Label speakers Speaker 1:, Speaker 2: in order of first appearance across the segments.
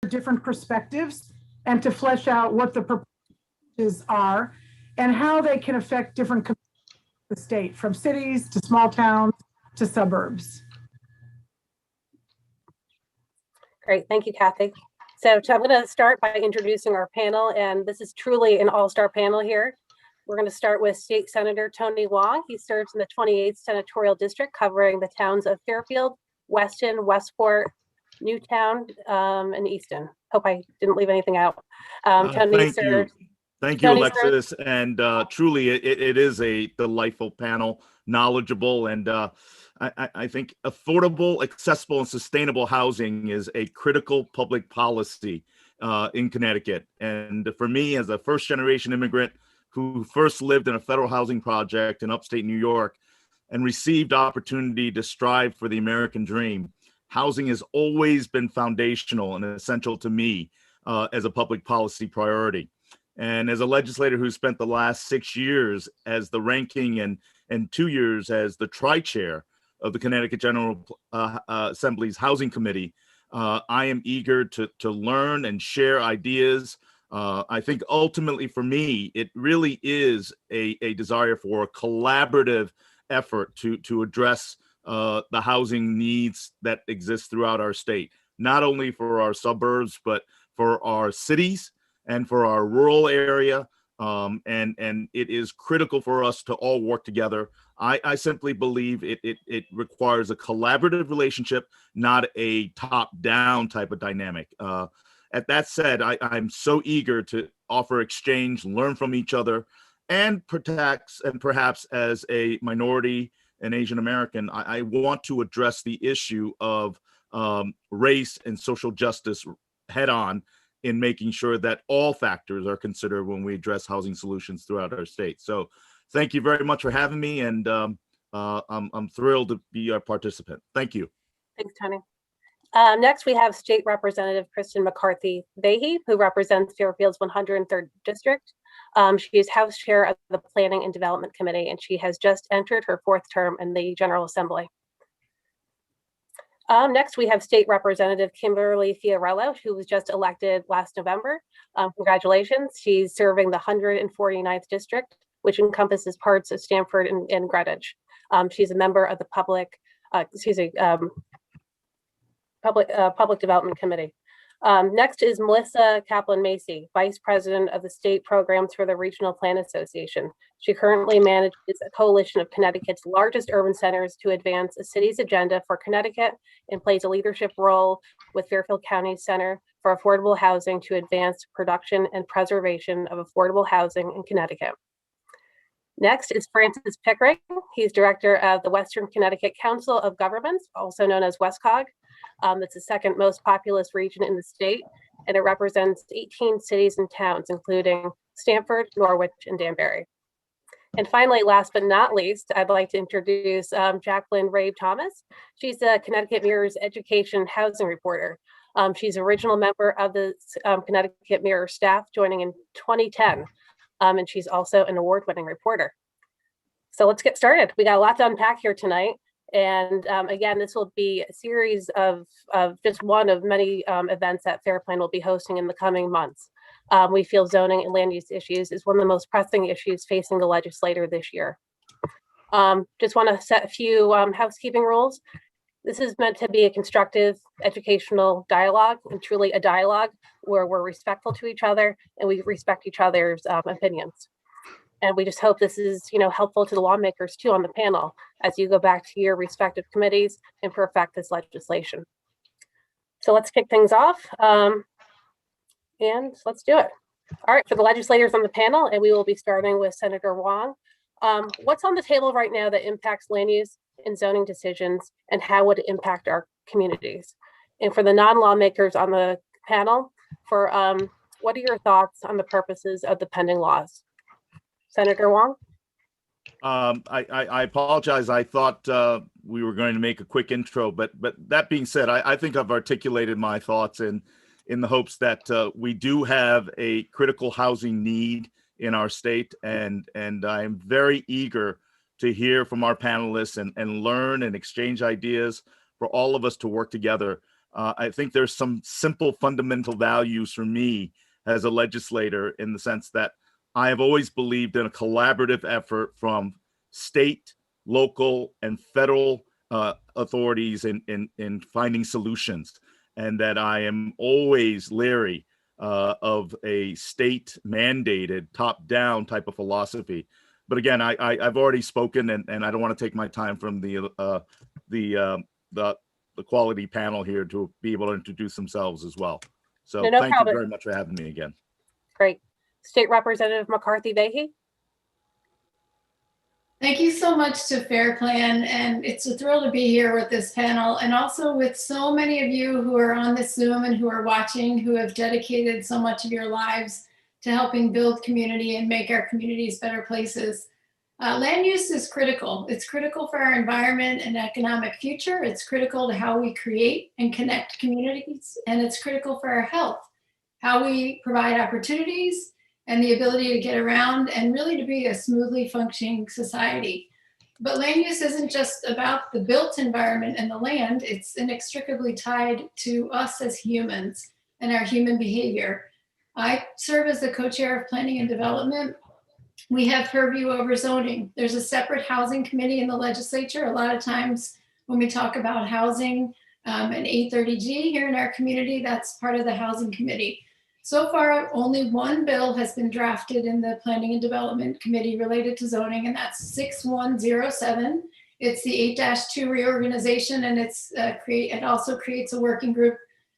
Speaker 1: different perspectives and to flesh out what the proposals are and how they can affect different communities of the state, from cities to small towns to suburbs.
Speaker 2: Great, thank you, Kathy. So I'm going to start by introducing our panel, and this is truly an all-star panel here. We're going to start with State Senator Tony Wong. He serves in the 28th Senatorial District, covering the towns of Fairfield, Weston, Westport, Newtown, and Easton. Hope I didn't leave anything out. Tony serves.
Speaker 3: Thank you, Alexis. And truly, it is a delightful panel, knowledgeable, and I think affordable, accessible, and sustainable housing is a critical public policy in Connecticut. And for me, as a first-generation immigrant who first lived in a federal housing project in upstate New York and received opportunity to strive for the American dream, housing has always been foundational and essential to me as a public policy priority. And as a legislator who spent the last 6 years as the ranking and 2 years as the tri-chair of the Connecticut General Assembly's Housing Committee, I am eager to learn and share ideas. I think ultimately for me, it really is a desire for a collaborative effort to address the housing needs that exist throughout our state, not only for our suburbs, but for our cities and for our rural area. And it is critical for us to all work together. I simply believe it requires a collaborative relationship, not a top-down type of dynamic. At that said, I'm so eager to offer exchange, learn from each other, and perhaps as a minority and Asian American, I want to address the issue of race and social justice head on in making sure that all factors are considered when we address housing solutions throughout our state. So thank you very much for having me, and I'm thrilled to be a participant. Thank you.
Speaker 2: Thanks, Tony. Next, we have State Representative Kristen McCarthy-Vahey, who represents Fairfield's 103rd District. She is House Chair of the Planning and Development Committee, and she has just entered her 4th term in the General Assembly. Next, we have State Representative Kimberly Fiorello, who was just elected last November. Congratulations. She's serving the 149th District, which encompasses parts of Stamford and Greenwich. She's a member of the Public Development Committee. Next is Melissa Kaplan-Macy, Vice President of the State Programs for the Regional Plan Association. She currently manages a coalition of Connecticut's largest urban centers to advance a city's agenda for Connecticut and plays a leadership role with Fairfield County Center for Affordable Housing to advance production and preservation of affordable housing in Connecticut. Next is Francis Pickering. He's Director of the Western Connecticut Council of Governments, also known as WestCOG. That's the second most populous region in the state, and it represents 18 cities and towns, including Stamford, Norwich, and Danbury. And finally, last but not least, I'd like to introduce Jacqueline Rave Thomas. She's the Connecticut Mirror's education housing reporter. She's an original member of the Connecticut Mirror staff, joining in 2010, and she's also an award-winning reporter. So let's get started. We got a lot to unpack here tonight. And again, this will be a series of just one of many events that FairPLAN will be hosting in the coming months. We feel zoning and land use issues is one of the most pressing issues facing the legislator this year. Just want to set a few housekeeping rules. This is meant to be a constructive educational dialogue, and truly a dialogue where we're respectful to each other and we respect each other's opinions. And we just hope this is, helpful to the lawmakers too on the panel as you go back to your respective committees and perfect this legislation. So let's kick things off and let's do it. All right, for the legislators on the panel, and we will be starting with Senator Wong. What's on the table right now that impacts land use and zoning decisions, and how would it impact our communities? And for the non-lawmakers on the panel, what are your thoughts on the purposes of the pending laws? Senator Wong?
Speaker 3: I apologize. I thought we were going to make a quick intro, but that being said, I think I've articulated my thoughts in the hopes that we do have a critical housing need in our state, and I'm very eager to hear from our panelists and learn and exchange ideas for all of us to work together I think there's some simple fundamental values for me as a legislator, in the sense that I have always believed in a collaborative effort from state, local, and federal authorities in finding solutions, and that I am always leery of a state mandated top-down type of philosophy. But again, I've already spoken, and I don't want to take my time from the quality panel here to be able to introduce themselves as well. So
Speaker 2: No
Speaker 3: thank
Speaker 2: problem.
Speaker 3: you very much for having me again.
Speaker 2: Great. State Representative McCarthy Vahey.
Speaker 4: Thank you so much to FairPLAN, and it's a thrill to be here with this panel, and also with so many of you who are on this Zoom and who are watching, who have dedicated so much of your lives to helping build community and make our communities better places. Land use is critical. It's critical for our environment and economic future. It's critical to how we create and connect communities, and it's critical for our health, how we provide opportunities and the ability to get around and really to be a smoothly functioning society. But land use isn't just about the built environment and the land, it's inextricably tied to us as humans and our human behavior. I serve as the co-chair of Planning and Development. We have purview over zoning. There's a separate housing committee in the legislature. A lot of times when we talk about housing and 830G here in our community, that's part of the housing committee. So far, only one bill has been drafted in the Planning and Development Committee related to zoning, and that's 6107. It's the 8-2 reorganization, and it also creates a working group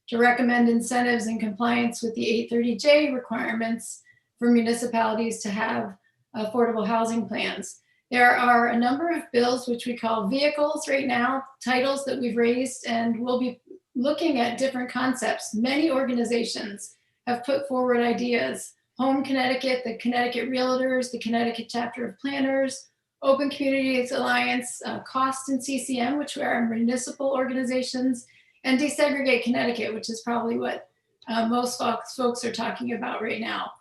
Speaker 4: to recommend incentives in compliance with the 830J requirements for municipalities to have affordable housing plans. There are a number of bills which we call vehicles right now, titles that we've raised, and we'll be looking at different concepts. Many organizations have put forward ideas. Home Connecticut, the Connecticut Realtors, the Connecticut Chapter of Planners, Open Communities Alliance, COST and CCM, which are our municipal organizations, and Desegregate Connecticut, which is probably what most folks are talking about right now.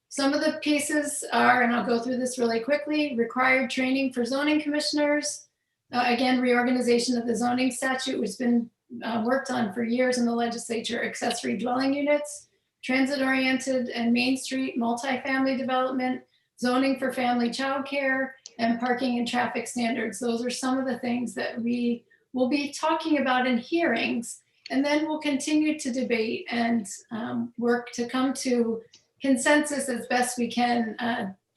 Speaker 4: Some of the pieces are, and I'll go through this really quickly, required training for zoning commissioners. Again, reorganization of the zoning statute, which has been worked on for years in the legislature, accessory dwelling units, transit-oriented and Main Street multifamily development, zoning for family childcare, and parking and traffic standards. Those are some of the things that we will be talking about in hearings, and then we'll continue to debate and work to come to consensus as best we can.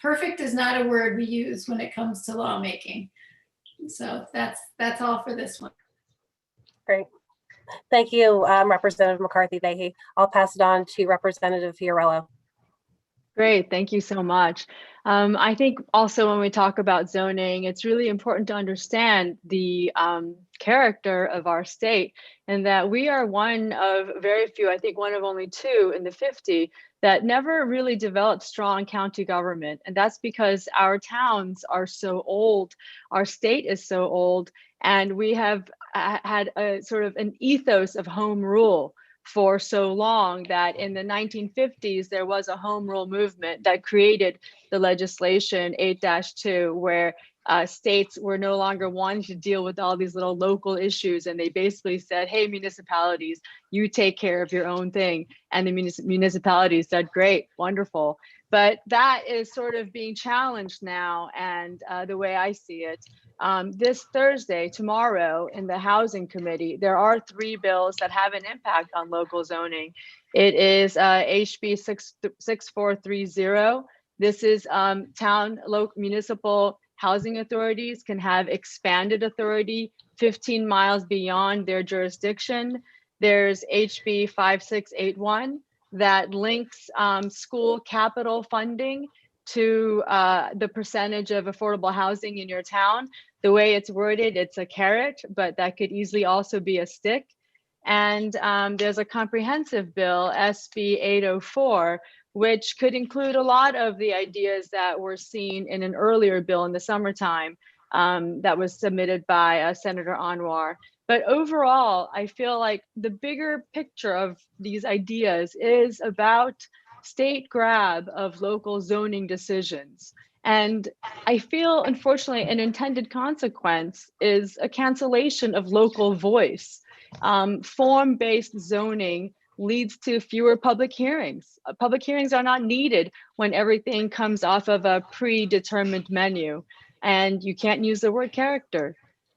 Speaker 4: Perfect is not a word we use when it comes to lawmaking. So that's all for this one.
Speaker 2: Great. Thank you, Representative McCarthy Vahey. I'll pass it on to Representative Fiorello.
Speaker 5: Great, thank you so much. I think also when we talk about zoning, it's really important to understand the character of our state, and that we are one of very few, I think one of only two in the 50 that never really developed strong county government. And that's because our towns are so old, our state is so old, and we have had a sort of an ethos of home rule for so long that in the 1950s, there was a home rule movement that created the legislation 8-2, where states were no longer wanting to deal with all these little local issues. And they basically said, hey, municipalities, you take care of your own thing. And the municipalities said, great, wonderful. But that is sort of being challenged now. And the way I see it, this Thursday, tomorrow, in the Housing Committee, there are 3 bills that have an impact on local zoning. It is HB 6430. This is local municipal housing authorities can have expanded authority 15 miles beyond their jurisdiction. There's HB 5681 that links school capital funding to the percentage of affordable housing in your town. The way it's worded, it's a carrot, but that could easily also be a stick. And there's a comprehensive bill, SB 804, which could include a lot of the ideas that were seen in an earlier bill in the summertime that was submitted by Senator Anwar. But overall, I feel like the bigger picture of these ideas is about state grab of local zoning decisions. And I feel, unfortunately, an intended consequence is a cancellation of local voice. Form-based zoning leads to fewer public hearings. Public hearings are not needed when everything comes off of a predetermined menu and you can't use the word character.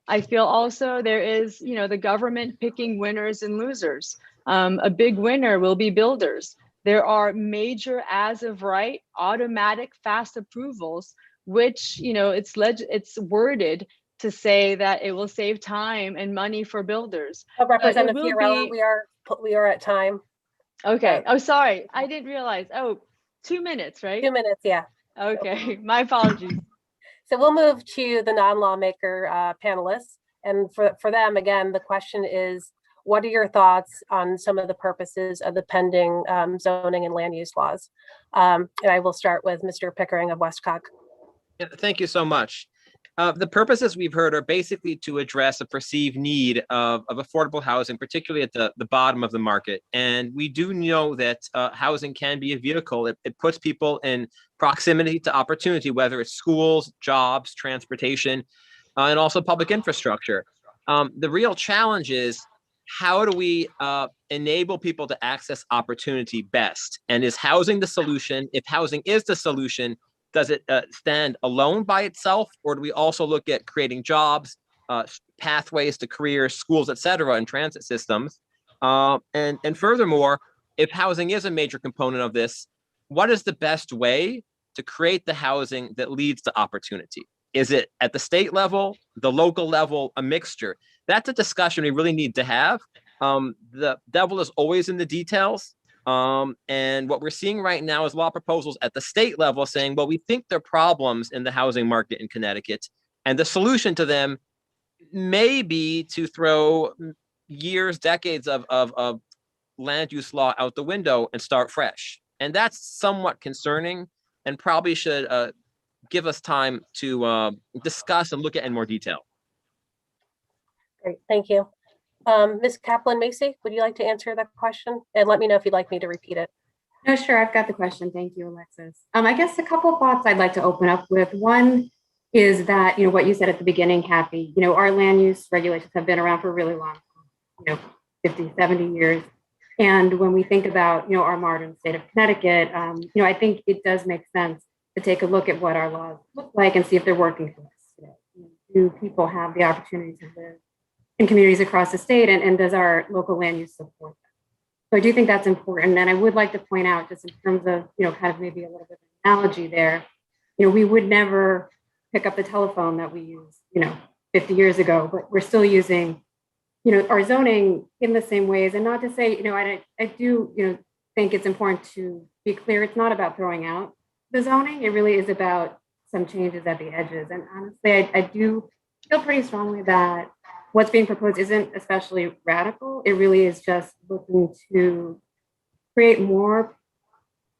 Speaker 5: I feel also there is, the government picking winners and losers. A big winner will be builders. There are major as of right automatic fast approvals, which, it's worded to say that it will save time and money for builders.
Speaker 2: Representative
Speaker 5: will
Speaker 2: Fiorella,
Speaker 5: be-
Speaker 2: we are at time.
Speaker 5: Okay. Oh, sorry. I didn't realize. Oh, 2 minutes, right?
Speaker 2: 2 minutes, yeah.
Speaker 5: Okay. My apologies.
Speaker 2: So we'll move to the non-lawmaker panelists. And for them, again, the question is, what are your thoughts on some of the purposes of the pending zoning and land use laws? And I will start with Mr. Pickering of Westcott.
Speaker 6: Yeah, thank you so much. The purposes we've heard are basically to address a perceived need of affordable housing, particularly at the bottom of the market. And we do know that housing can be a vehicle. It puts people in proximity to opportunity, whether it's schools, jobs, transportation, and also public infrastructure. The real challenge is, how do we enable people to access opportunity best? And is housing the solution? If housing is the solution, does it stand alone by itself, or do we also look at creating jobs, pathways to careers, schools, et cetera, and transit systems? And furthermore, if housing is a major component of this, what is the best way to create the housing that leads to opportunity? Is it at the state level, the local level, a mixture? That's a discussion we really need to have. The devil is always in the details. And what we're seeing right now is law proposals at the state level saying, well, we think there are problems in the housing market in Connecticut, and the solution to them may be to throw years, decades of land use law out the window and start fresh. And that's somewhat concerning and probably should give us time to discuss and look at in more detail.
Speaker 2: Great, thank you. Ms. Kaplan-Macy, would you like to answer that question? And let me know if you'd like me to repeat it.
Speaker 7: No, sure. I've got the question. Thank you, Alexis. I guess a couple of thoughts I'd like to open up with. One is that, what you said at the beginning, Kathy, our land use regulations have been around for a really long time, 50, 70 years. And when we think about, our modern state of Connecticut, I think it does make sense to take a look at what our laws look like and see if they're working for us today. Do people have the opportunity to live in communities across the state, and does our local land use support that? So I do think that's important. And I would like to point out, just in terms of, kind of maybe a little bit of an analogy there, we would never pick up the telephone that we used, 50 years ago, but we're still using, our zoning in the same ways. And not to say, I do, think it's important to be clear. It's not about throwing out the zoning. It really is about some changes at the edges. And honestly, I do feel pretty strongly that what's being proposed isn't especially radical. It really is just looking to create more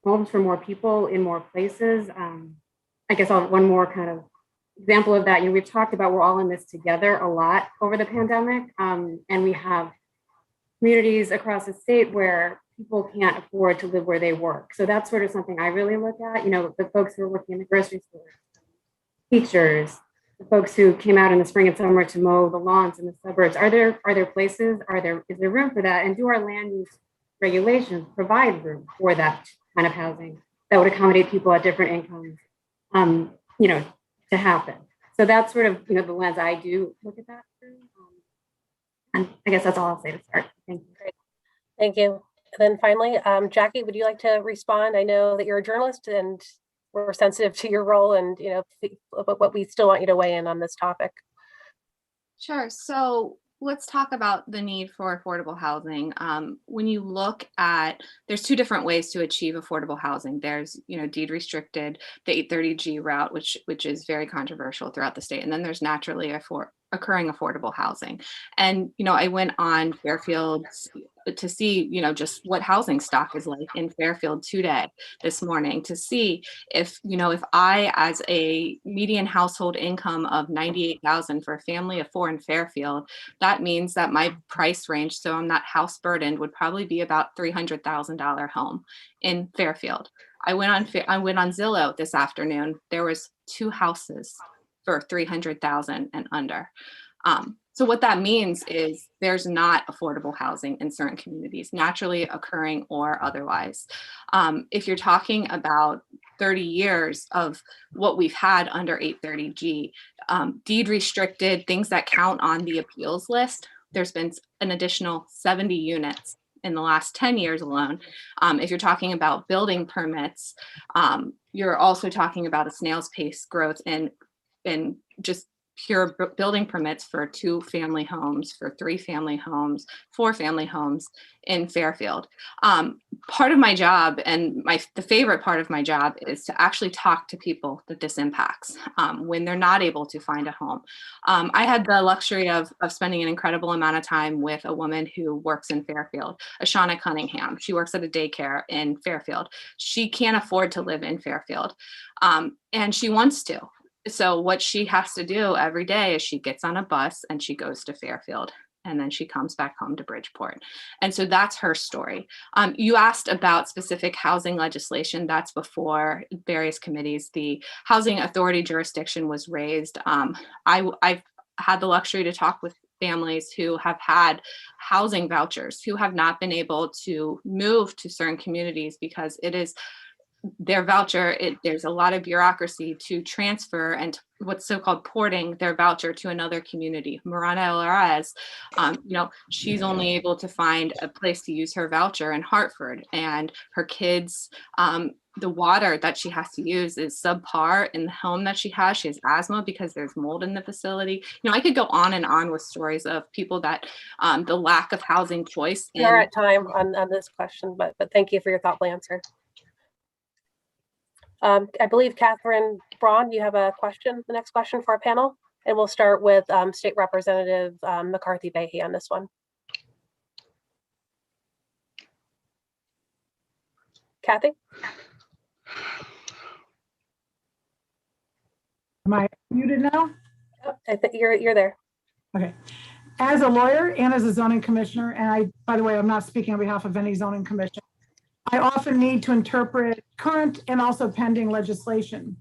Speaker 7: homes for more people in more places. I guess one more kind of example of that, we've talked about we're all in this together a lot over the pandemic. And we have communities across the state where people can't afford to live where they work. So that's sort of something I really look at, the folks who are working in the grocery store, teachers, the folks who came out in the spring and summer to mow the lawns in the suburbs. Are there places? Is there room for that? And do our land use regulations provide room for that kind of housing that would accommodate people at different incomes, to happen? So that's sort of, the lens I do look at that through. And I guess that's all I'll say to start. Thank you.
Speaker 2: Great. Thank you. And then finally, Jackie, would you like to respond? I know that you're a journalist and we're sensitive to your role, and but we still want you to weigh in on this topic.
Speaker 8: Sure. So let's talk about the need for affordable housing. When you look at, there's two different ways to achieve affordable housing. There's, deed restricted, the 830G route, which is very controversial throughout the state. And then there's naturally occurring affordable housing. And, I went on Fairfield to see, just what housing stock is like in Fairfield this morning, to see if I, as a median household income of $98,000 for a family of 4 in Fairfield, that means that my price range, so I'm not house burdened, would probably be about $300,000 home in Fairfield. I went on Zillow this afternoon. There was 2 houses for $300,000 and under. So what that means is there's not affordable housing in certain communities, naturally occurring or otherwise. If you're talking about 30 years of what we've had under 830G, deed restricted, things that count on the appeals list, there's been an additional 70 units in the last 10 years alone. If you're talking about building permits, you're also talking about a snail's pace growth in just pure building permits for 2-family homes, for 3-family homes, 4-family homes in Fairfield. Part of my job, and the favorite part of my job, is to actually talk to people that this impacts when they're not able to find a home. I had the luxury of spending an incredible amount of time with a woman who works in Fairfield, Ashana Cunningham. She works at a daycare in Fairfield. She can't afford to live in Fairfield, and she wants to. So what she has to do every day is she gets on a bus and she goes to Fairfield, and then she comes back home to Bridgeport. And so that's her story. You asked about specific housing legislation. That's before various committees. The Housing Authority jurisdiction was raised. I've had the luxury to talk with families who have had housing vouchers, who have not been able to move to certain communities because it is their voucher, there's a lot of bureaucracy to transfer and what's so-called porting their voucher to another community. Marana Alvarez, she's only able to find a place to use her voucher in Hartford, and her kids, the water that she has to use is subpar in the home that she has. She has asthma because there's mold in the facility. I could go on and on with stories of people that the lack of housing choice.
Speaker 2: We are at time on this question, but thank you for your thoughtful answer. I believe Catherine Braun, you have a question, the next question for our panel, and we'll start with State Representative McCarthy Behe on this one. Kathy?
Speaker 1: Am I muted now?
Speaker 2: I think you're there.
Speaker 1: Okay. As a lawyer and as a zoning commissioner, and by the way, I'm not speaking on behalf of any zoning commission, I often need to interpret current and also pending legislation.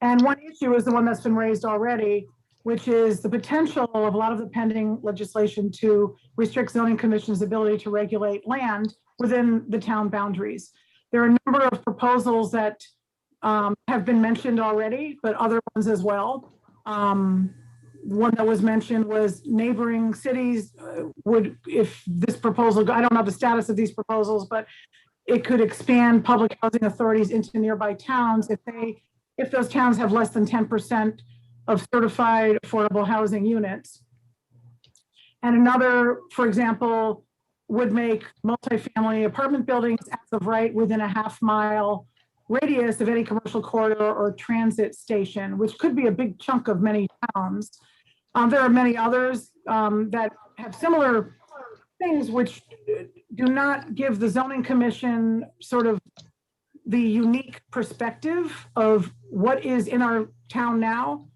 Speaker 1: And one issue is the one that's been raised already, which is the potential of a lot of the pending legislation to restrict zoning commission's ability to regulate land within the town boundaries. There are a number of proposals that have been mentioned already, but other ones as well. One that was mentioned was neighboring cities would, if this proposal, I don't know the status of these proposals, but it could expand public housing authorities into nearby towns if those towns have less than 10% of certified affordable housing units. And another, for example, would make multifamily apartment buildings as of right within a half-mile radius of any commercial corridor or transit station, which could be a big chunk of many towns. There are many others that have similar things which do not give the zoning commission sort of the unique perspective of what is in our town now,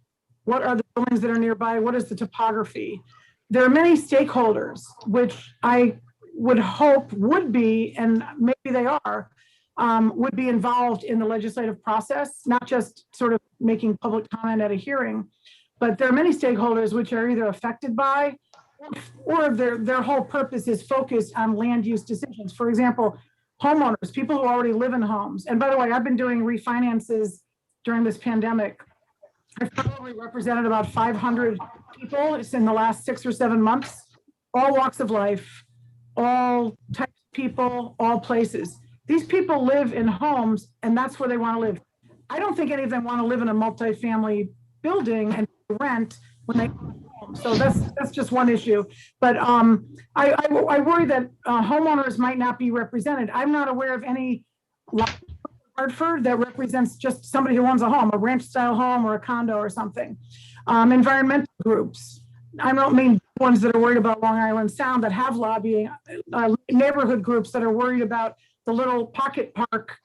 Speaker 1: what are the buildings that are nearby, what is the topography. There are many stakeholders, which I would hope would be, and maybe they are, would be involved in the legislative process, not just sort of making public comment at a hearing, but there are many stakeholders which are either affected by or their whole purpose is focused on land use decisions. For example, homeowners, people who already live in homes. And by the way, I've been doing refinances during this pandemic. I've probably represented about 500 people in the last 6 or 7 months, all walks of life, all types of people, all places. These people live in homes and that's where they want to live. I don't think any of them want to live in a multifamily building and rent when they come home. So that's just one issue. But I worry that homeowners might not be represented. I'm not aware of any Hartford that represents just somebody who owns a home, a ranch style home or a condo or something. Environmental groups. I don't mean ones that are worried about Long Island Sound that have lobbying, neighborhood groups that are worried about the little pocket park,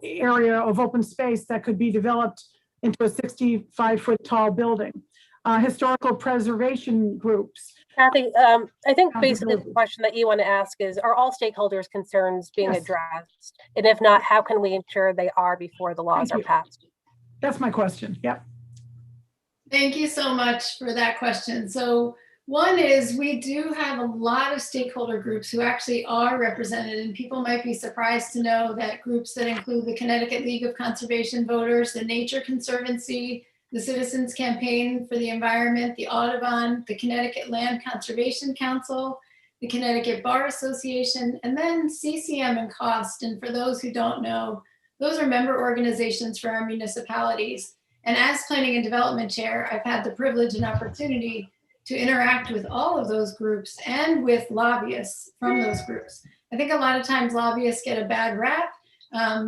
Speaker 1: area of open space that could be developed into a 65-foot tall building. Historical preservation groups.
Speaker 2: Kathy, I think basically the question that you want to ask is, are all stakeholders' concerns being addressed? And if not, how can we ensure they are before the laws are passed?
Speaker 1: That's my question. Yep.
Speaker 4: Thank you so much for that question. So one is we do have a lot of stakeholder groups who actually are represented, and people might be surprised to know that groups that include the Connecticut League of Conservation Voters, the Nature Conservancy, the Citizens Campaign for the Environment, the Audubon, the Connecticut Land Conservation Council, the Connecticut Bar Association, and then CCM and COST. And for those who don't know, those are member organizations for our municipalities. And as Planning and Development Chair, I've had the privilege and opportunity to interact with all of those groups and with lobbyists from those groups. I think a lot of times lobbyists get a bad rap.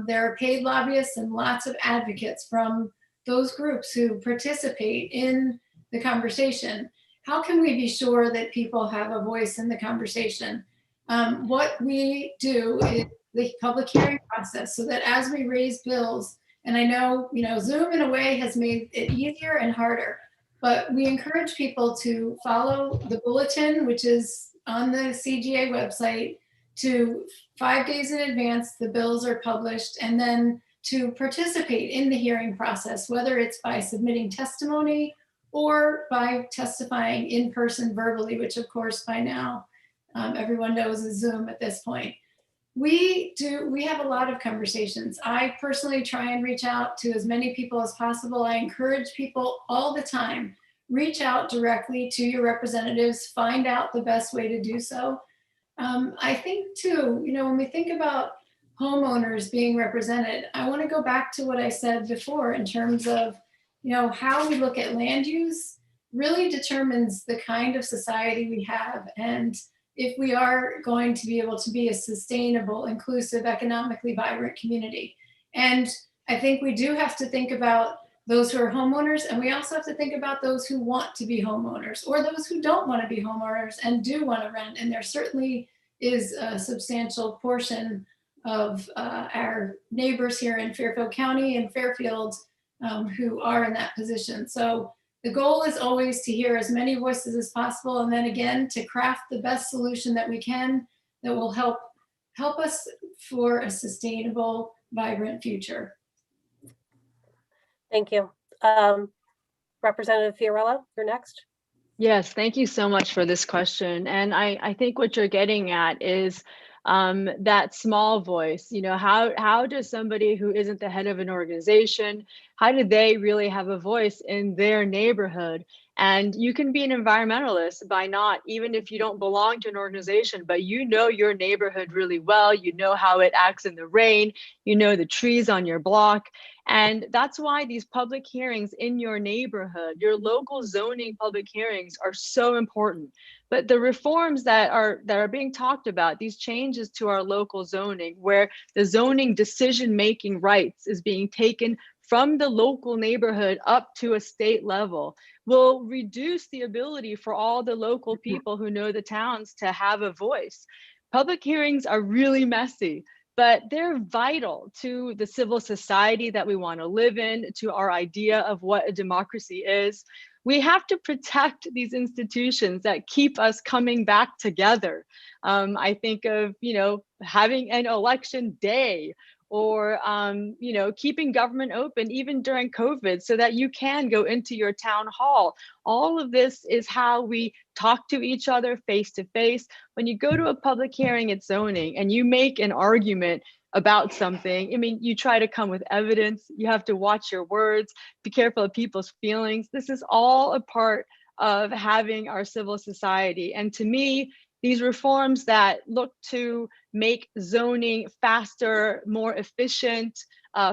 Speaker 4: There are paid lobbyists and lots of advocates from those groups who participate in the conversation. How can we be sure that people have a voice in the conversation? What we do is the public hearing process, so that as we raise bills, and I know, Zoom in a way has made it easier and harder, but we encourage people to follow the bulletin, which is on the CGA website, to 5 days in advance, the bills are published, and then to participate in the hearing process, whether it's by submitting testimony or by testifying in person verbally, which of course by now everyone knows is Zoom at this point. We have a lot of conversations. I personally try and reach out to as many people as possible. I encourage people all the time, reach out directly to your representatives, find out the best way to do so. I think too, when we think about homeowners being represented, I want to go back to what I said before in terms of, how we look at land use really determines the kind of society we have. And if we are going to be able to be a sustainable, inclusive, economically vibrant community. And I think we do have to think about those who are homeowners, and we also have to think about those who want to be homeowners or those who don't want to be homeowners and do want to rent. And there certainly is a substantial portion of our neighbors here in Fairfield County and Fairfield who are in that position. So the goal is always to hear as many voices as possible, and then again, to craft the best solution that we can that will help us for a sustainable, vibrant future.
Speaker 2: Thank you. Representative Fiorello, you're next.
Speaker 5: Yes, thank you so much for this question. And I think what you're getting at is that small voice. How does somebody who isn't the head of an organization, how do they really have a voice in their neighborhood? And you can be an environmentalist by not, even if you don't belong to an organization, but your neighborhood really well, how it acts in the rain, the trees on your block. And that's why these public hearings in your neighborhood, your local zoning public hearings, are so important. But the reforms that are being talked about, these changes to our local zoning, where the zoning decision-making rights is being taken from the local neighborhood up to a state level, will reduce the ability for all the local people who know the towns to have a voice. Public hearings are really messy, but they're vital to the civil society that we want to live in, to our idea of what a democracy is. We have to protect these institutions that keep us coming back together. I think of, having an election day, or keeping government open even during COVID so that you can go into your town hall. All of this is how we talk to each other face to face. When you go to a public hearing at zoning and you make an argument about something, you try to come with evidence, you have to watch your words, be careful of people's feelings. This is all a part of having our civil society. And to me, these reforms that look to make zoning faster, more efficient,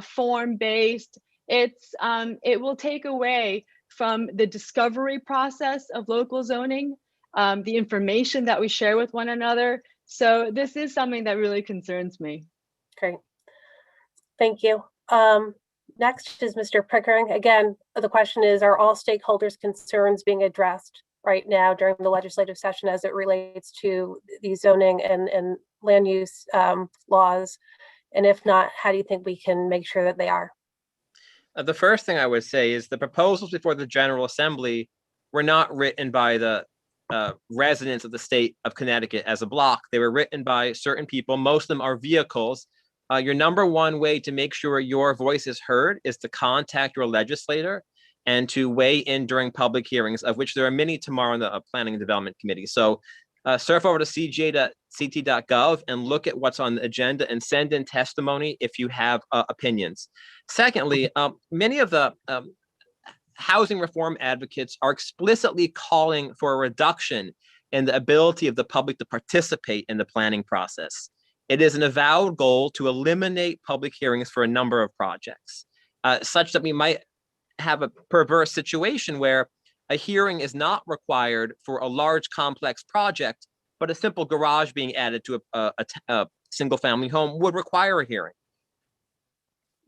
Speaker 5: form-based, it will take away from the discovery process of local zoning, the information that we share with one another. So this is something that really concerns me.
Speaker 2: Great. Thank you. Next is Mr. Pickering. Again, the question is, are all stakeholders' concerns being addressed right now during the legislative session as it relates to the zoning and land use laws? And if not, how do you think we can make sure that they are?
Speaker 6: The first thing I would say is the proposals before the General Assembly were not written by the residents of the state of Connecticut as a block. They were written by certain people. Most of them are vehicles. Your number one way to make sure your voice is heard is to contact your legislator. and to weigh in during public hearings, of which there are many tomorrow in the Planning and Development Committee. So surf over to cj.ct.gov and look at what's on the agenda and send in testimony if you have opinions. Secondly, many of the housing reform advocates are explicitly calling for a reduction in the ability of the public to participate in the planning process. It is an avowed goal to eliminate public hearings for a number of projects, such that we might have a perverse situation where a hearing is not required for a large complex project, but a simple garage being added to a single family home would require a hearing.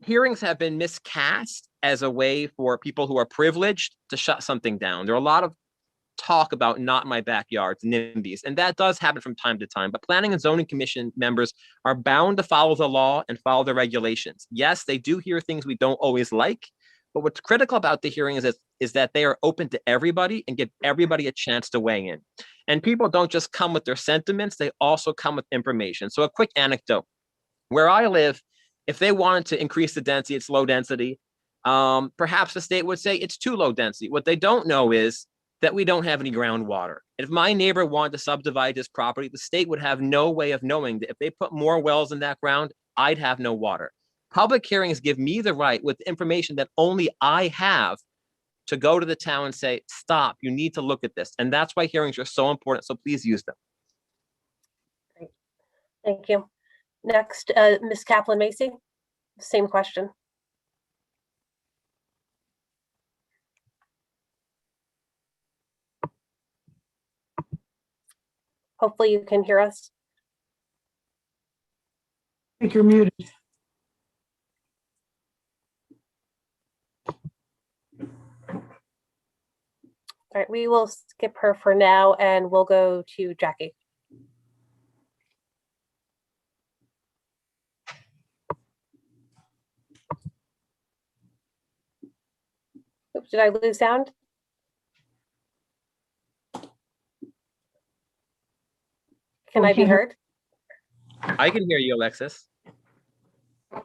Speaker 6: Hearings have been miscast as a way for people who are privileged to shut something down. There are a lot of talk about not my backyard, NIMBYs, and that does happen from time to time, but Planning and Zoning Commission members are bound to follow the law and follow the regulations. Yes, they do hear things we don't always like, but what's critical about the hearing is that they are open to everybody and give everybody a chance to weigh in. And people don't just come with their sentiments, they also come with information. So a quick anecdote. Where I live, if they wanted to increase the density, it's low density. Perhaps the state would say it's too low density. What they don't know is that we don't have any groundwater. If my neighbor wanted to subdivide his property, the state would have no way of knowing that if they put more wells in that ground, I'd have no water. Public hearings give me the right, with information that only I have, to go to the town and say, stop, you need to look at this. And that's why hearings are so important. So please use them.
Speaker 2: Great. Thank you. Next, Ms. Kaplan-Macy, same question. Hopefully you can hear us.
Speaker 1: I think you're muted.
Speaker 2: All right, we will skip her for now and we'll go to Jackie. Oops, did I lose sound? Can I be heard?
Speaker 6: I can hear you, Alexis.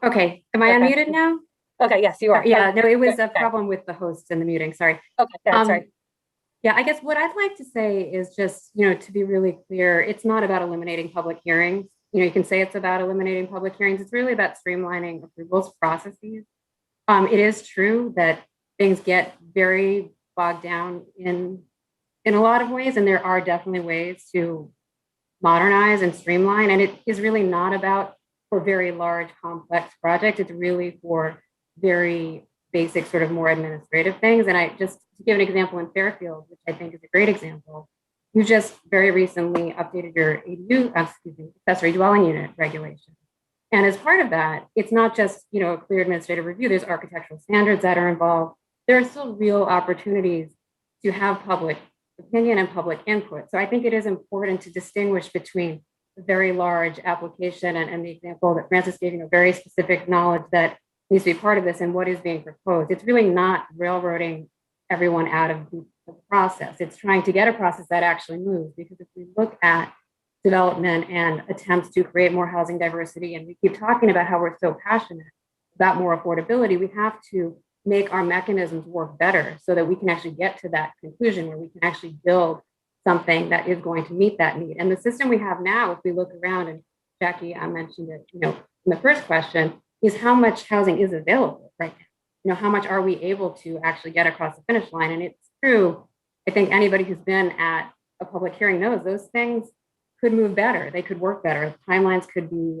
Speaker 7: Okay, am I
Speaker 2: Okay.
Speaker 7: unmuted now?
Speaker 2: Okay, yes, you are.
Speaker 7: Yeah, no, it was a
Speaker 2: Okay.
Speaker 7: problem with the host and the muting, sorry.
Speaker 2: Okay, yeah, sorry.
Speaker 7: Yeah, I guess what I'd like to say is just, to be really clear, it's not about eliminating public hearings. You can say it's about eliminating public hearings. It's really about streamlining approvals processes. It is true that things get very bogged down in a lot of ways, and there are definitely ways to modernize and streamline. And it is really not about for very large, complex projects. It's really for very basic, sort of more administrative things. And I just, to give an example in Fairfield, which I think is a great example, you just very recently updated your accessory dwelling unit regulation. And as part of that, it's not just, a clear administrative review, there's architectural standards that are involved. There are still real opportunities to have public opinion and public input. So I think it is important to distinguish between a very large application and the example that Francis gave, very specific knowledge that needs to be part of this and what is being proposed. It's really not railroading everyone out of the process. It's trying to get a process that actually moves, because if we look at development and attempts to create more housing diversity, and we keep talking about how we're so passionate about more affordability, we have to make our mechanisms work better so that we can actually get to that conclusion where we can actually build something that is going to meet that need. And the system we have now, if we look around, and Jackie, I mentioned it, in the first question, is how much housing is available right now. How much are we able to actually get across the finish line? And it's true. I think anybody who's been at a public hearing knows those things could move better. They could work better. Timelines could be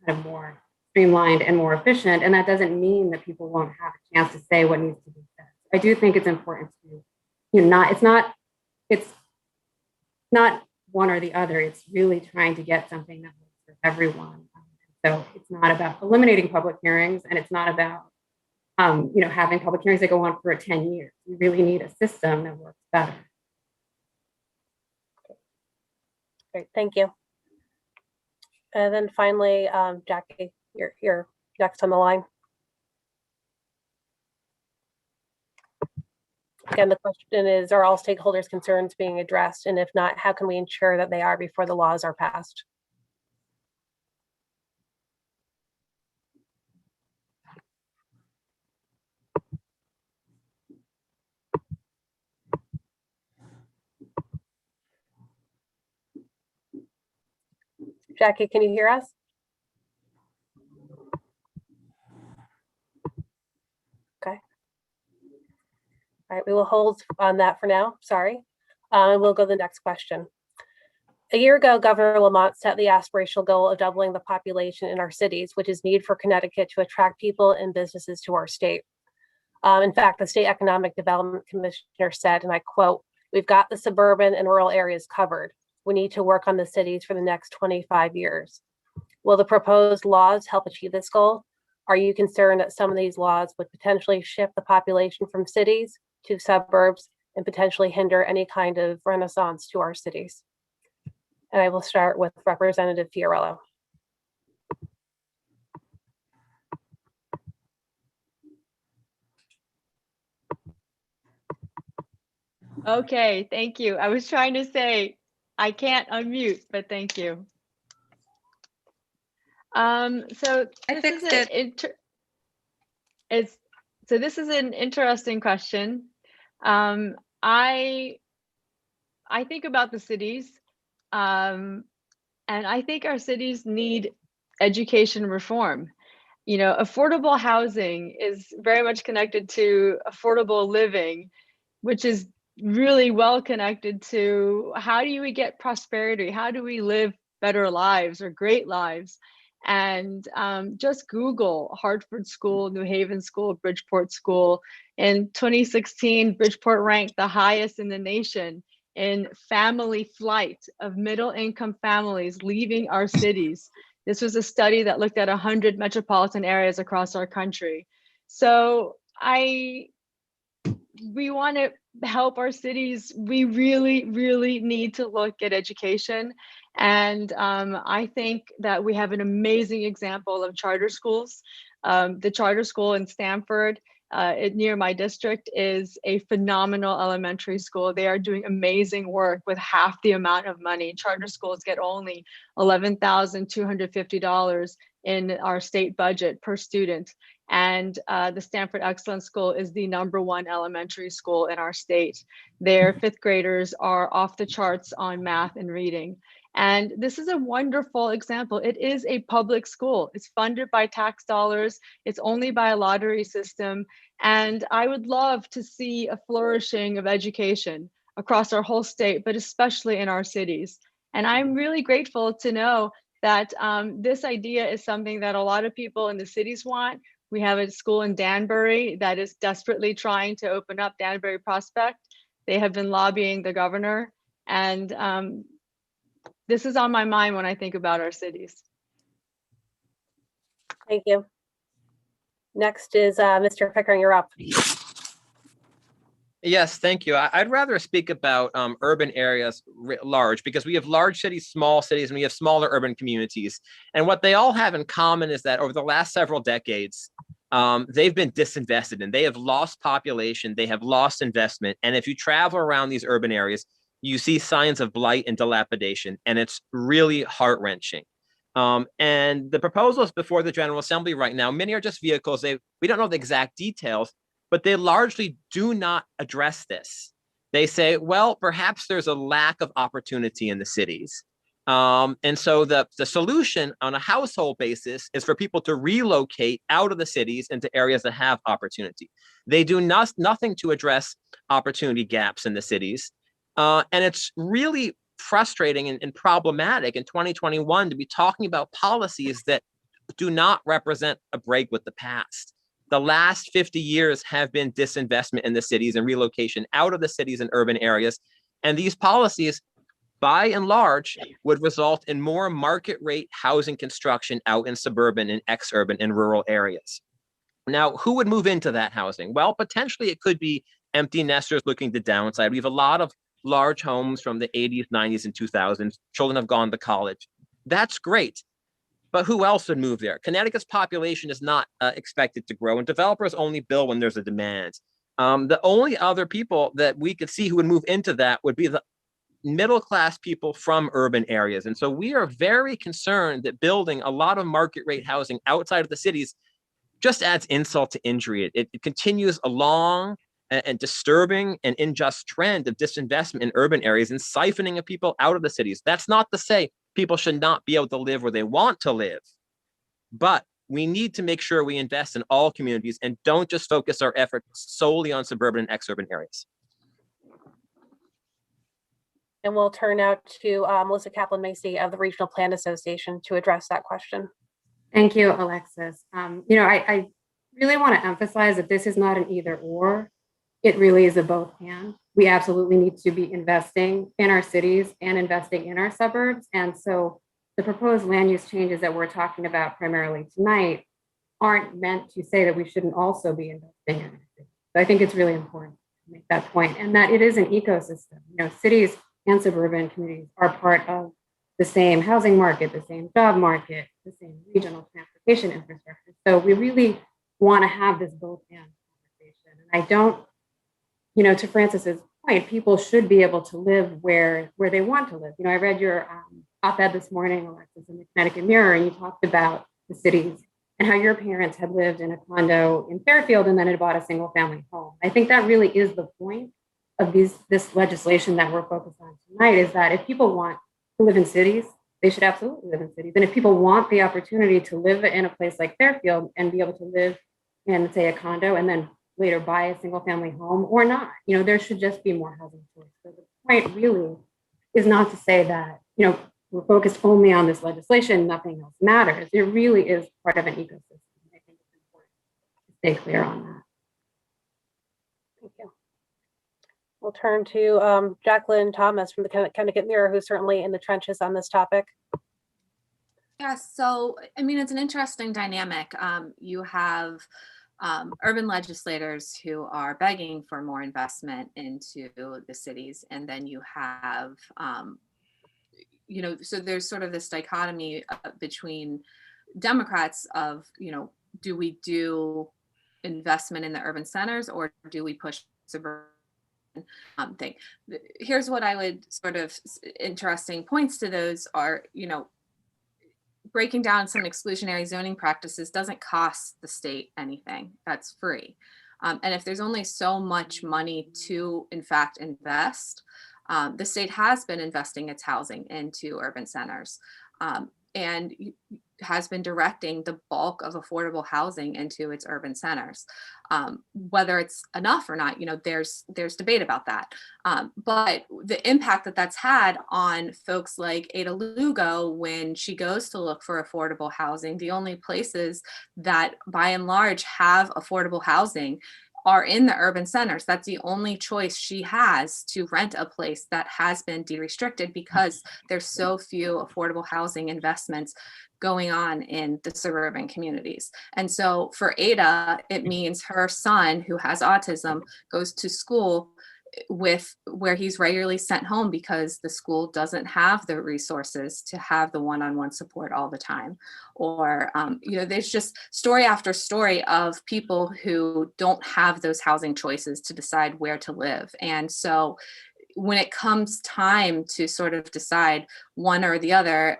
Speaker 7: kind of more streamlined and more efficient. And that doesn't mean that people won't have a chance to say what needs to be said. I do think it's important to, it's not one or the other. It's really trying to get something that works for everyone. So it's not about eliminating public hearings, and it's not about, having public hearings that go on for 10 years. We really need a system that works better.
Speaker 2: Great, thank you. And then finally, Jackie, you're next on the line. Again, the question is, are all stakeholders' concerns being addressed? And if not, how can we ensure that they are before the laws are passed? Jackie, can you hear us? Okay. All right, we will hold on that for now. Sorry. And we'll go to the next question. A year ago, Governor Lamont set the aspirational goal of doubling the population in our cities, which is needed for Connecticut to attract people and businesses to our state. In fact, the State Economic Development Commissioner said, and I quote, "We've got the suburban and rural areas covered. We need to work on the cities for the next 25 years. Will the proposed laws help achieve this goal? Are you concerned that some of these laws would potentially shift the population from cities to suburbs and potentially hinder any kind of renaissance to our cities?" And I will start with Representative Fiorello.
Speaker 5: Okay, thank you. I was trying to say I can't unmute, but thank you. So
Speaker 9: I
Speaker 5: this is
Speaker 9: fixed it.
Speaker 5: this is an interesting question. I think about the cities, and I think our cities need education reform. You know, affordable housing is very much connected to affordable living, which is really well connected to how do we get prosperity? How do we live better lives or great lives? And just Google Hartford School, New Haven School, Bridgeport School. In 2016, Bridgeport ranked the highest in the nation in family flight of middle income families leaving our cities. This was a study that looked at 100 metropolitan areas across our country. So we want to help our cities. We really, really need to look at education. And I think that we have an amazing example of charter schools. The charter school in Stamford, near my district, is a phenomenal elementary school. They are doing amazing work with half the amount of money. Charter schools get only $11,250 in our state budget per student. And the Stanford Excellence School is the #1 elementary school in our state. Their fifth graders are off the charts on math and reading. And this is a wonderful example. It is a public school. It's funded by tax dollars. It's only by a lottery system. And I would love to see a flourishing of education across our whole state, but especially in our cities. And I'm really grateful to know that this idea is something that a lot of people in the cities want. We have a school in Danbury that is desperately trying to open up, Danbury Prospect. They have been lobbying the governor. And this is on my mind when I think about our cities.
Speaker 2: Thank you. Next is Mr. Pickering, you're up.
Speaker 6: Yes, thank you. I'd rather speak about urban areas writ large, because we have large cities, small cities, and we have smaller urban communities. And what they all have in common is that over the last several decades, they've been disinvested in. They have lost population, they have lost investment. And if you travel around these urban areas, you see signs of blight and dilapidation, and it's really heart-wrenching. And the proposals before the General Assembly right now, many are just vehicles. We don't know the exact details, but they largely do not address this. They say, well, perhaps there's a lack of opportunity in the cities. And so the solution on a household basis is for people to relocate out of the cities into areas that have opportunity. They do nothing to address opportunity gaps in the cities. And it's really frustrating and problematic in 2021 to be talking about policies that do not represent a break with the past. The last 50 years have been disinvestment in the cities and relocation out of the cities and urban areas. And these policies, by and large, would result in more market rate housing construction out in suburban and ex-urban and rural areas. Now, who would move into that housing? Well, potentially it could be empty nesters looking to downside. We have a lot of large homes from the 80s, 90s, and 2000s. Children have gone to college. That's great. But who else would move there? Connecticut's population is not expected to grow, and developers only build when there's a demand. The only other people that we could see who would move into that would be the middle-class people from urban areas. And so we are very concerned that building a lot of market rate housing outside of the cities just adds insult to injury. It continues a long and disturbing and unjust trend of disinvestment in urban areas and siphoning of people out of the cities. That's not to say people should not be able to live where they want to live. But we need to make sure we invest in all communities and don't just focus our efforts solely on suburban and exurban areas.
Speaker 2: And we'll turn now to Melissa Kaplan-Macy of the Regional Plan Association to address that question.
Speaker 7: Thank you, Alexis. I really want to emphasize that this is not an either or. It really is a both and. We absolutely need to be investing in our cities and investing in our suburbs. And so the proposed land use changes that we're talking about primarily tonight aren't meant to say that we shouldn't also be investing in our cities. So I think it's really important to make that point, and that it is an ecosystem. Cities and suburban communities are part of the same housing market, the same job market, the same regional transportation infrastructure. So we really want to have this both and conversation. And I don't, to Francis's point, people should be able to live where they want to live. I read your op-ed this morning, Alexis, in the Connecticut Mirror, and you talked about the cities and how your parents had lived in a condo in Fairfield and then had bought a single family home. I think that really is the point of this legislation that we're focused on tonight, is that if people want to live in cities, they should absolutely live in cities. And if people want the opportunity to live in a place like Fairfield and be able to live in, say, a condo and then later buy a single family home or not, there should just be more housing choice. So the point really is not to say that, we're focused only on this legislation, nothing else matters. It really is part of an ecosystem. I think it's important to stay clear on that.
Speaker 2: Thank you. We'll turn to Jacqueline Thomas from the Connecticut Mirror, who's certainly in the trenches on this topic.
Speaker 8: Yeah, so, it's an interesting dynamic. You have urban legislators who are begging for more investment into the cities. And then you have, so there's sort of this dichotomy between Democrats of, do we do investment in the urban centers or do we push suburban thing? Here's what I would sort of interesting points to those are, breaking down some exclusionary zoning practices doesn't cost the state anything. That's free. And if there's only so much money to, in fact, invest, the state has been investing its housing into urban centers and has been directing the bulk of affordable housing into its urban centers. Whether it's enough or not, there's debate about that. But the impact that that's had on folks like Ada Lugo, when she goes to look for affordable housing, the only places that by and large have affordable housing are in the urban centers. That's the only choice she has to rent a place that has been de-restricted because there's so few affordable housing investments going on in the suburban communities. And so for Ada, it means her son, who has autism, goes to school where he's regularly sent home because the school doesn't have the resources to have the one-on-one support all the time. Or, there's just story after story of people who don't have those housing choices to decide where to live. And so when it comes time to sort of decide one or the other,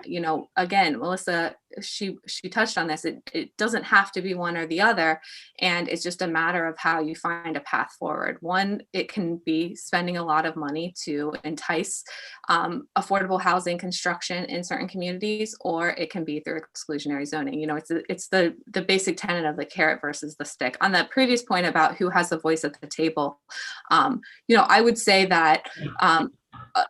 Speaker 8: again, Melissa, she touched on this. It doesn't have to be one or the other. And it's just a matter of how you find a path forward. One, it can be spending a lot of money to entice affordable housing construction in certain communities, or it can be through exclusionary zoning. It's the basic tenet of the carrot versus the stick. On that previous point about who has the voice at the table, I would say that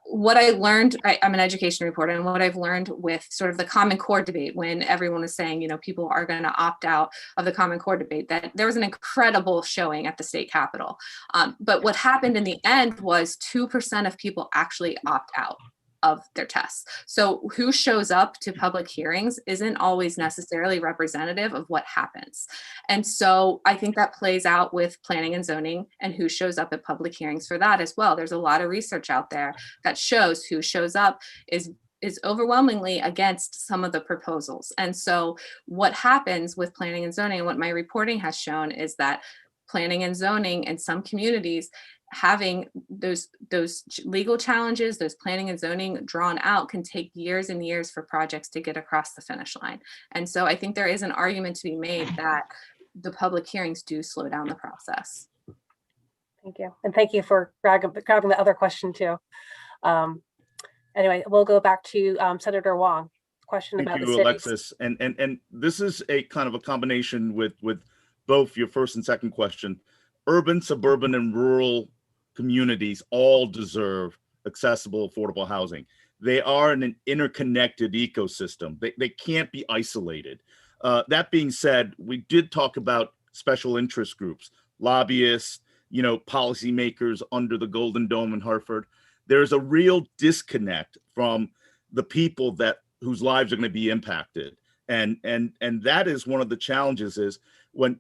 Speaker 8: what I learned, I'm an education reporter, and what I've learned with sort of the Common Core debate, when everyone was saying, people are going to opt out of the Common Core debate, that there was an incredible showing at the state capitol. But what happened in the end was 2% of people actually opt out of their tests. So who shows up to public hearings isn't always necessarily representative of what happens. And so I think that plays out with planning and zoning and who shows up at public hearings for that as well. There's a lot of research out there that shows who shows up is overwhelmingly against some of the proposals. And so what happens with planning and zoning, and what my reporting has shown, is that planning and zoning in some communities having those legal challenges, those planning and zoning drawn out, can take years and years for projects to get across the finish line. And so I think there is an argument to be made that the public hearings do slow down the process.
Speaker 2: Thank you. And thank you for grabbing the other question too. And Anyway, we'll go back to Senator Wong. Question
Speaker 3: Thank
Speaker 2: about the
Speaker 3: you,
Speaker 2: cities.
Speaker 3: Alexis. And this is a kind of a combination with both your first and second question. Urban, suburban, and rural communities all deserve accessible, affordable housing. They are in an interconnected ecosystem. They can't be isolated. That being said, we did talk about special interest groups, lobbyists, policymakers under the Golden Dome in Hartford. There's a real disconnect from the people whose lives are going to be impacted. And that is one of the challenges is when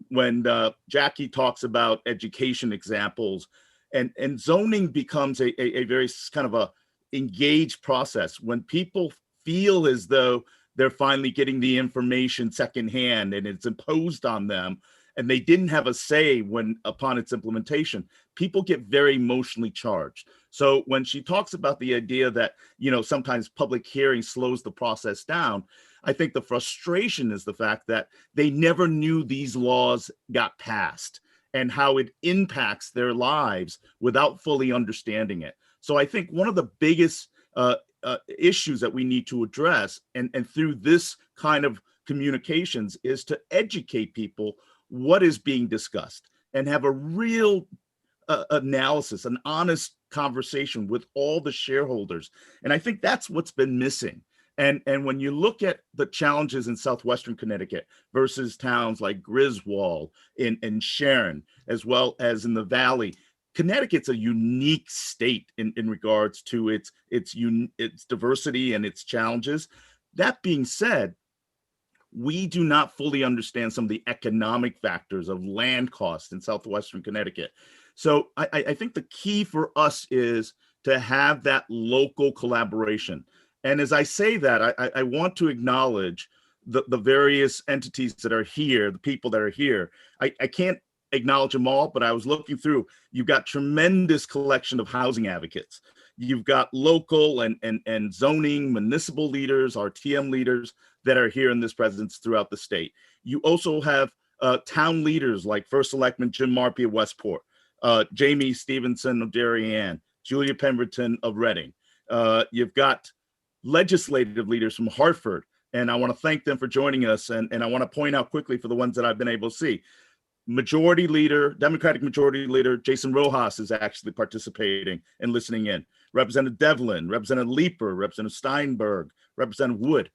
Speaker 3: Jackie talks about education examples and zoning becomes a very kind of a engaged process when people feel as though they're finally getting the information secondhand and it's imposed on them and they didn't have a say upon its implementation. People get very emotionally charged. So when she talks about the idea that, sometimes public hearing slows the process down, I think the frustration is the fact that they never knew these laws got passed and how it impacts their lives without fully understanding it. So I think one of the biggest issues that we need to address and through this kind of communications is to educate people what is being discussed and have a real analysis, an honest conversation with all the shareholders. And I think that's what's been missing. And when you look at the challenges in southwestern Connecticut versus towns like Griswold and Sharon, as well as in the Valley, Connecticut's a unique state in regards to its diversity and its challenges. That being said, we do not fully understand some of the economic factors of land costs in southwestern Connecticut. So I think the key for us is to have that local collaboration. And as I say that, I want to acknowledge the various entities that are here, the people that are here. I can't acknowledge them all, but I was looking through. You've got tremendous collection of housing advocates. You've got local and zoning, municipal leaders, RTM leaders that are here in this presence throughout the state. You also have town leaders like First Selectman Jim Marpy of Westport, Jamie Stevenson of Darien, Julia Pemberton of Reading. You've got legislative leaders from Hartford, and I want to thank them for joining us. And I want to point out quickly for the ones that I've been able to see. Democratic Majority Leader Jason Rojas is actually participating and listening in. Representative Devlin, Representative Leeper, Representative Steinberg, Representative Wood.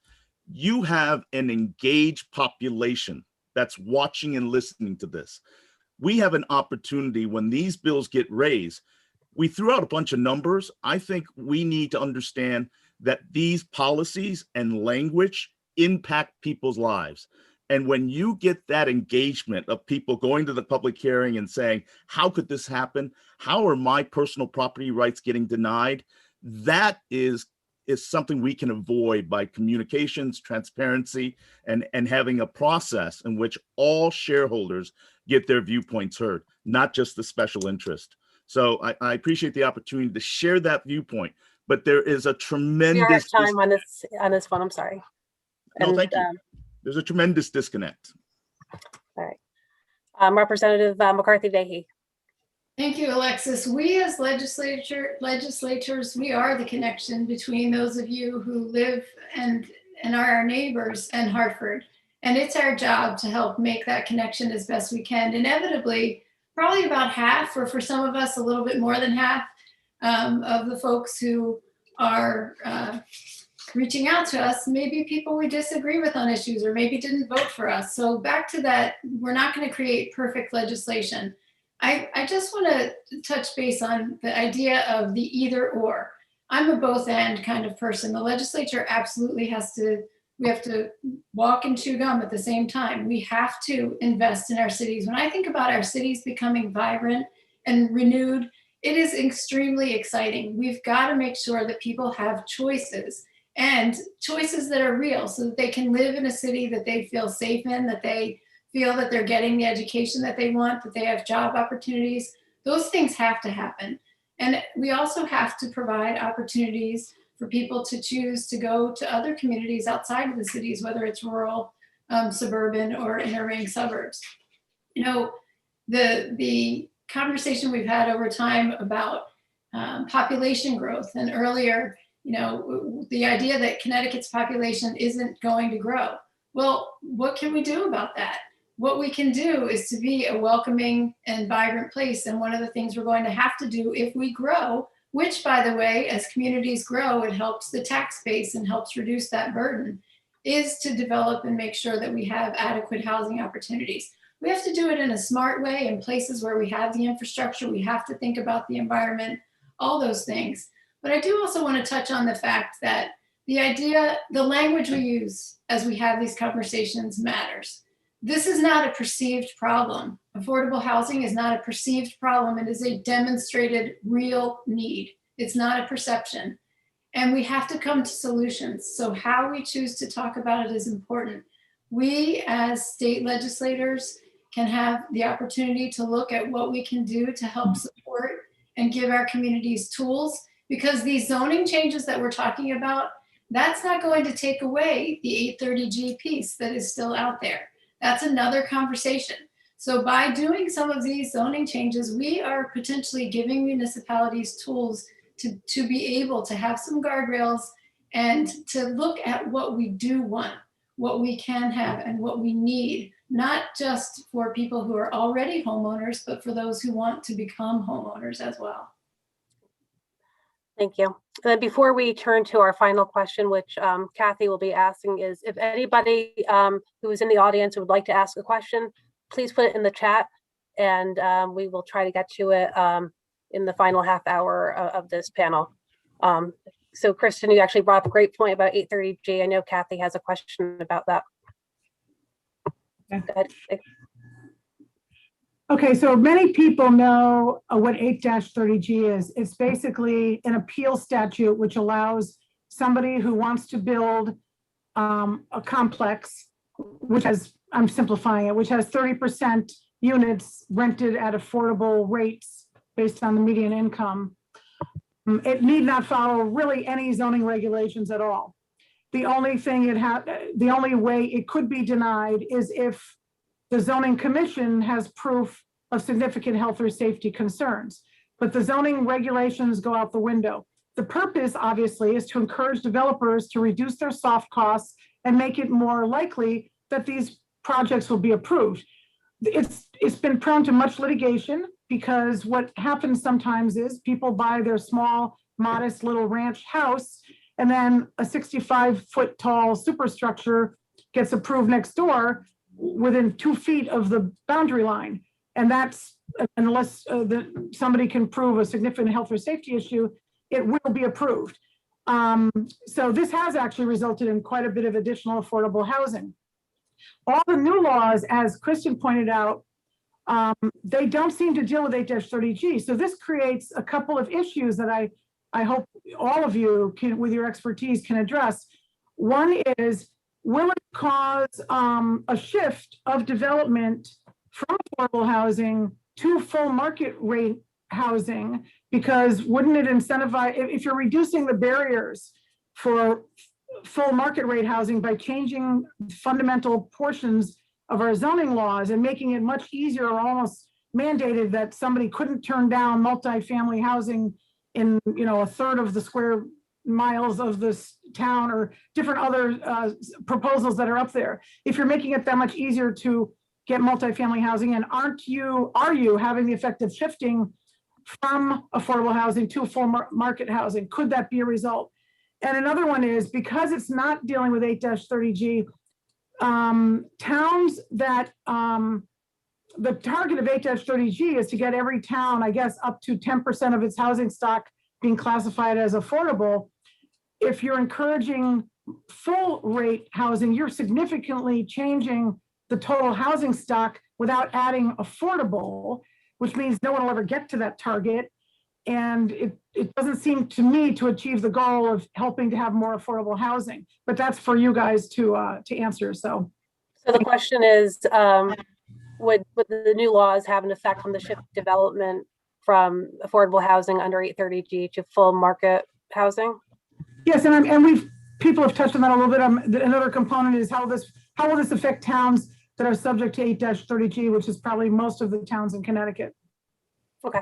Speaker 3: You have an engaged population that's watching and listening to this. We have an opportunity when these bills get raised. We threw out a bunch of numbers. I think we need to understand that these policies and language impact people's lives. And when you get that engagement of people going to the public hearing and saying, how could this happen? How are my personal property rights getting denied? That is something we can avoid by communications, transparency, and having a process in which all shareholders get their viewpoints heard, not just the special interest. So I appreciate the opportunity to share that viewpoint, but there is a tremendous—
Speaker 2: We are at time on this one, I'm sorry.
Speaker 3: No, thank you. There's a tremendous disconnect.
Speaker 2: All right. Representative McCarthy Vahey.
Speaker 4: Thank you, Alexis. We as legislators, we are the connection between those of you who live and are our neighbors and Hartford. And it's our job to help make that connection as best we can. Inevitably, probably about half, or for some of us, a little bit more than half of the folks who are reaching out to us, maybe people we disagree with on issues or maybe didn't vote for us. So back to that, we're not going to create perfect legislation. I just want to touch base on the idea of the either or. I'm a both and kind of person. The legislature absolutely we have to walk and chew gum at the same time. We have to invest in our cities. When I think about our cities becoming vibrant and renewed, it is extremely exciting. We've got to make sure that people have choices, and choices that are real, so that they can live in a city that they feel safe in, that they feel that they're getting the education that they want, that they have job opportunities. Those things have to happen. And we also have to provide opportunities for people to choose to go to other communities outside of the cities, whether it's rural, suburban, or inner ring suburbs. You know, the conversation we've had over time about population growth, and earlier the idea that Connecticut's population isn't going to grow. Well, what can we do about that? What we can do is to be a welcoming and vibrant place. And one of the things we're going to have to do if we grow, which by the way, as communities grow, it helps the tax base and helps reduce that burden, is to develop and make sure that we have adequate housing opportunities. We have to do it in a smart way in places where we have the infrastructure. We have to think about the environment, all those things. But I do also want to touch on the fact that the language we use as we have these conversations matters. This is not a perceived problem. Affordable housing is not a perceived problem. It is a demonstrated real need. It's not a perception. And we have to come to solutions. So how we choose to talk about it is important. We as state legislators can have the opportunity to look at what we can do to help support and give our communities tools, because these zoning changes that we're talking about, that's not going to take away the 830G piece that is still out there. That's another conversation. So by doing some of these zoning changes, we are potentially giving municipalities tools to be able to have some guardrails and to look at what we do want, what we can have, and what we need, not just for people who are already homeowners, but for those who want to become homeowners as well.
Speaker 2: Thank you. And then before we turn to our final question, which Kathy will be asking, is if anybody who is in the audience would like to ask a question, please put it in the chat and we will try to get to it in the final half hour of this panel. So Kristen, you actually brought up a great point about 830G. I know Kathy has a question about that.
Speaker 1: Yeah.
Speaker 2: Go ahead.
Speaker 1: Okay, so many people know what 8-30G is. It's basically an appeal statute which allows somebody who wants to build a complex, which has, I'm simplifying it, which has 30% units rented at affordable rates based on the median income. It need not follow really any zoning regulations at all. The only thing the only way it could be denied is if the zoning commission has proof of significant health or safety concerns, but the zoning regulations go out the window. The purpose, obviously, is to encourage developers to reduce their soft costs and make it more likely that these projects will be approved. It's been prone to much litigation because what happens sometimes is people buy their small, modest little ranch house, and then a 65-foot tall superstructure gets approved next door within 2 feet of the boundary line. And that's, unless somebody can prove a significant health or safety issue, it will be approved. So this has actually resulted in quite a bit of additional affordable housing. All the new laws, as Kristen pointed out, they don't seem to deal with 8-30G. So this creates a couple of issues that I hope all of you can, with your expertise, can address. One is, will it cause a shift of development from affordable housing to full market rate housing? Because wouldn't it incentivize, if you're reducing the barriers for full market rate housing by changing fundamental portions of our zoning laws and making it much easier or almost mandated that somebody couldn't turn down multifamily housing in, a third of the square miles of this town, or different other proposals that are up there. If you're making it that much easier to get multifamily housing, and are you having the effect of shifting from affordable housing to full market housing? Could that be a result? And another one is, because it's not dealing with 8-30G, towns that, the target of 8-30G is to get every town, I guess, up to 10% of its housing stock being classified as affordable. If you're encouraging full rate housing, you're significantly changing the total housing stock without adding affordable, which means no one will ever get to that target. And it doesn't seem to me to achieve the goal of helping to have more affordable housing, but that's for you guys to answer. So
Speaker 2: the question is, would the new laws have an effect on the shift development from affordable housing under 830G to full market housing?
Speaker 1: Yes, and people have touched on that a little bit. Another component is how will this affect towns that are subject to 8-30G, which is probably most of the towns in Connecticut.
Speaker 2: Okay,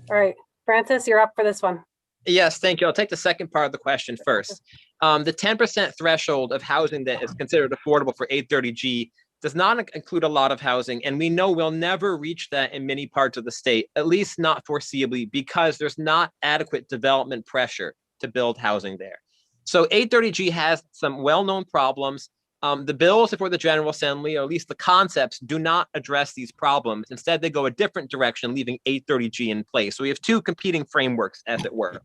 Speaker 2: all right, Francis, you're up for this one.
Speaker 6: Yes, thank you. I'll take the second part of the question first. The 10% threshold of housing that is considered affordable for 830G does not include a lot of housing, and we know we'll never reach that in many parts of the state, at least not foreseeably, because there's not adequate development pressure to build housing there. So 830G has some well-known problems. The bills before the General Assembly, or at least the concepts, do not address these problems. Instead, they go a different direction, leaving 830G in place. So we have two competing frameworks, as it were.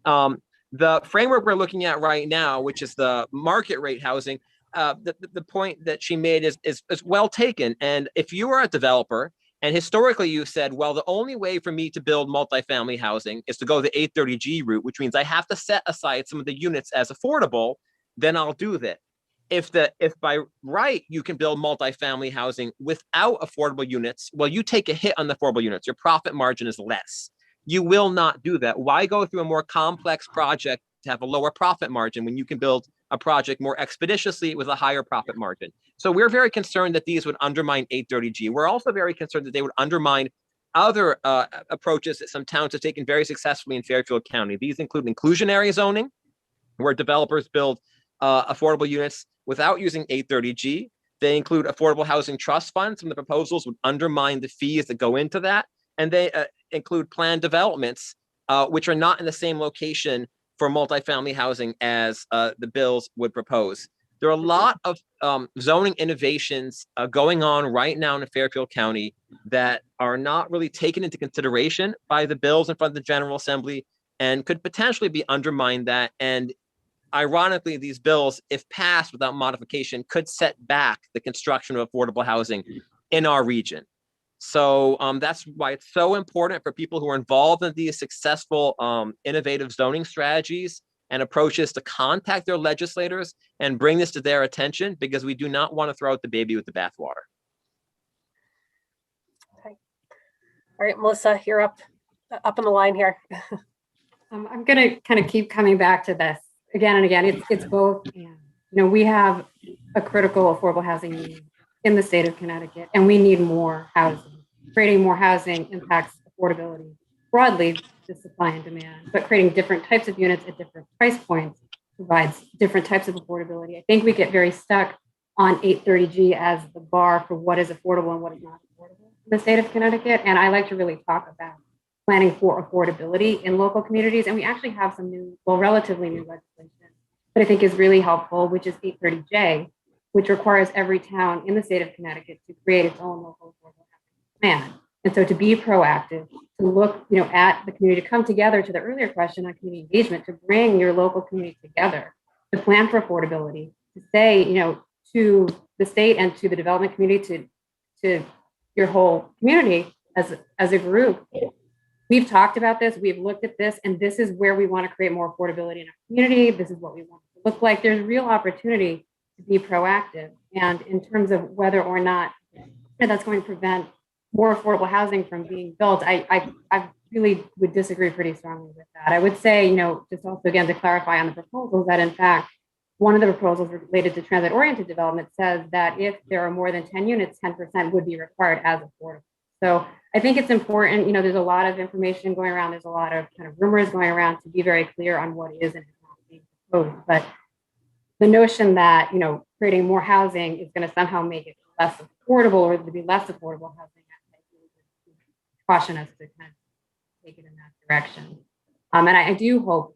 Speaker 6: The framework we're looking at right now, which is the market rate housing, the point that she made is well taken. And if you are a developer, and historically you said, well, the only way for me to build multifamily housing is to go the 830G route, which means I have to set aside some of the units as affordable, then I'll do that. If by right you can build multifamily housing without affordable units, well, you take a hit on the affordable units. Your profit margin is less. You will not do that. Why go through a more complex project to have a lower profit margin when you can build a project more expeditiously with a higher profit margin? So we're very concerned that these would undermine 830G. We're also very concerned that they would undermine other approaches that some towns have taken very successfully in Fairfield County. These include inclusionary zoning, where developers build affordable units without using 830G. They include affordable housing trust funds. Some of the proposals would undermine the fees that go into that. And they include planned developments, which are not in the same location for multifamily housing as the bills would propose. There are a lot of zoning innovations going on right now in Fairfield County that are not really taken into consideration by the bills in front of the General Assembly and could potentially be undermined that. And ironically, these bills, if passed without modification, could set back the construction of affordable housing in our region. So that's why it's so important for people who are involved in these successful innovative zoning strategies and approaches to contact their legislators and bring this to their attention, because we do not want to throw out the baby with the bathwater.
Speaker 2: Okay. All right, Melissa, you're up on the line here.
Speaker 7: I'm going to kind of keep coming back to this again and again. It's both. You know, we have a critical affordable housing need in the state of Connecticut, and we need more housing. Creating more housing impacts affordability broadly, the supply and demand, but creating different types of units at different price points provides different types of affordability. I think we get very stuck on 830G as the bar for what is affordable and what is not affordable in the state of Connecticut. And I like to really talk about planning for affordability in local communities. And we actually have some new, well, relatively new legislation that I think is really helpful, which is 830J, which requires every town in the state of Connecticut to create its own local affordable housing plan. And so to be proactive, to look, at the community, to come together, to the earlier question on community engagement, to bring your local community together, to plan for affordability, to say, to the state and to the development community, to your whole community as a group. We've talked about this, we've looked at this, and this is where we want to create more affordability in our community. This is what we want it to look like. There's real opportunity to be proactive. And in terms of whether or not that's going to prevent more affordable housing from being built, I really would disagree pretty strongly with that. I would say, just also again to clarify on the proposals, that in fact, one of the proposals related to transit-oriented development says that if there are more than 10 units, 10% would be required as affordable. So I think it's important, there's a lot of information going around, there's a lot of kind of rumors going around, to be very clear on what is and is not being proposed. But the notion that, creating more housing is going to somehow make it less affordable or to be less affordable housing, caution us to kind of take it in that direction. And I do hope,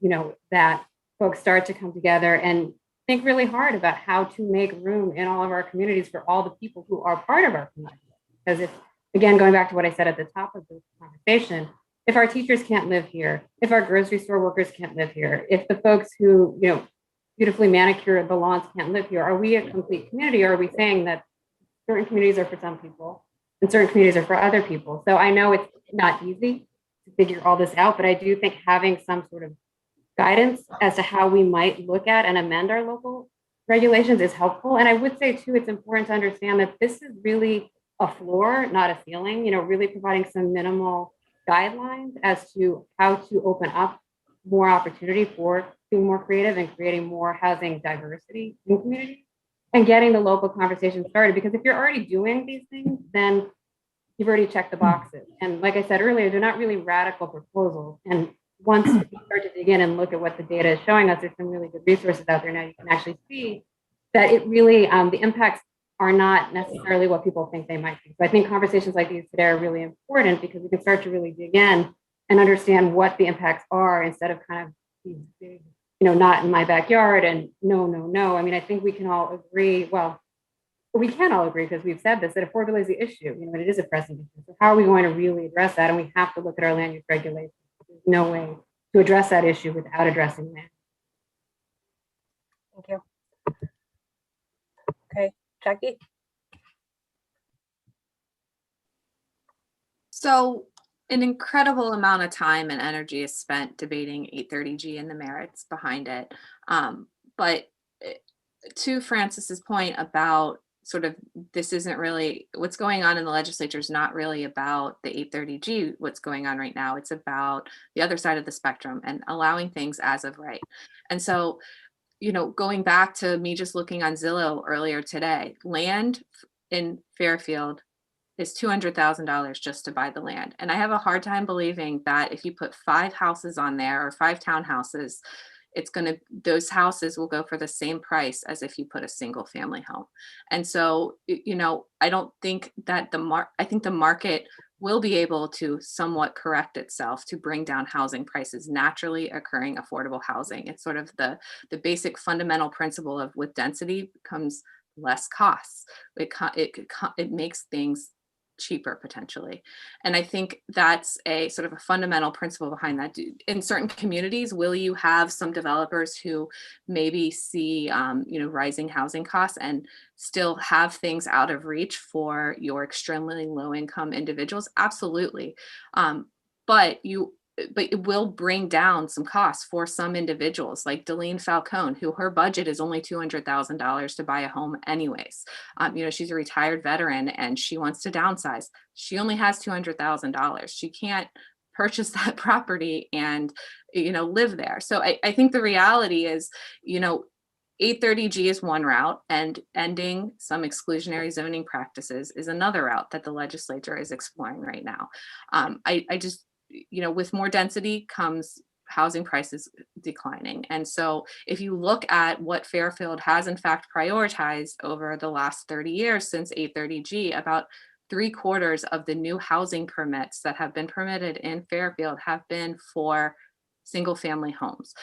Speaker 7: that folks start to come together and think really hard about how to make room in all of our communities for all the people who are part of our community. Because if, again, going back to what I said at the top of this conversation, if our teachers can't live here, if our grocery store workers can't live here, if the folks who, beautifully manicure the lawns can't live here, are we a complete community? Or are we saying that certain communities are for some people and certain communities are for other people? So I know it's not easy to figure all this out, but I do think having some sort of guidance as to how we might look at and amend our local regulations is helpful. And I would say too, it's important to understand that this is really a floor, not a ceiling, really providing some minimal guidelines as to how to open up more opportunity for being more creative and creating more housing diversity in communities and getting the local conversation started. Because if you're already doing these things, then you've already checked the boxes. And like I said earlier, they're not really radical proposals. And once we start to dig in and look at what the data is showing us, there's some really good resources out there now. You can actually see that it really, the impacts are not necessarily what people think they might be. So I think conversations like these today are really important because we can start to really dig in and understand what the impacts are instead of kind of these big, not in my backyard and no. I mean, I think we can all agree, well, we can all agree because we've said this, that affordability is the issue, and it is a pressing issue. So how are we going to really address that? And we have to look at our land use regulations. There's no way to address that issue without addressing land.
Speaker 2: Thank you. Okay, Jackie?
Speaker 8: So an incredible amount of time and energy is spent debating 830G and the merits behind it. But to Francis's point about sort of this isn't really what's going on in the legislature is not really about the 830G, what's going on right now. It's about the other side of the spectrum and allowing things as of right. And so, going back to me just looking on Zillow earlier today, land in Fairfield is $200,000 just to buy the land. And I have a hard time believing that if you put 5 houses on there or 5 townhouses, those houses will go for the same price as if you put a single family home. And so, I don't think that I think the market will be able to somewhat correct itself to bring down housing prices, naturally occurring affordable housing. It's sort of the basic fundamental principle of with density comes less costs. It makes things cheaper potentially. And I think that's a sort of a fundamental principle behind that. In certain communities, will you have some developers who maybe see, rising housing costs and still have things out of reach for your extremely low income individuals? Absolutely. But it will bring down some costs for some individuals like Delene Falcone, who her budget is only $200,000 to buy a home anyways. She's a retired veteran and she wants to downsize. She only has $200,000. She can't purchase that property and, live there. So I think the reality is, 830G is one route, and ending some exclusionary zoning practices is another route that the legislature is exploring right now. With more density comes housing prices declining. And so if you look at what Fairfield has in fact prioritized over the last 30 years since 830G, about 3/4 of the new housing permits that have been permitted in Fairfield have been for single family homes.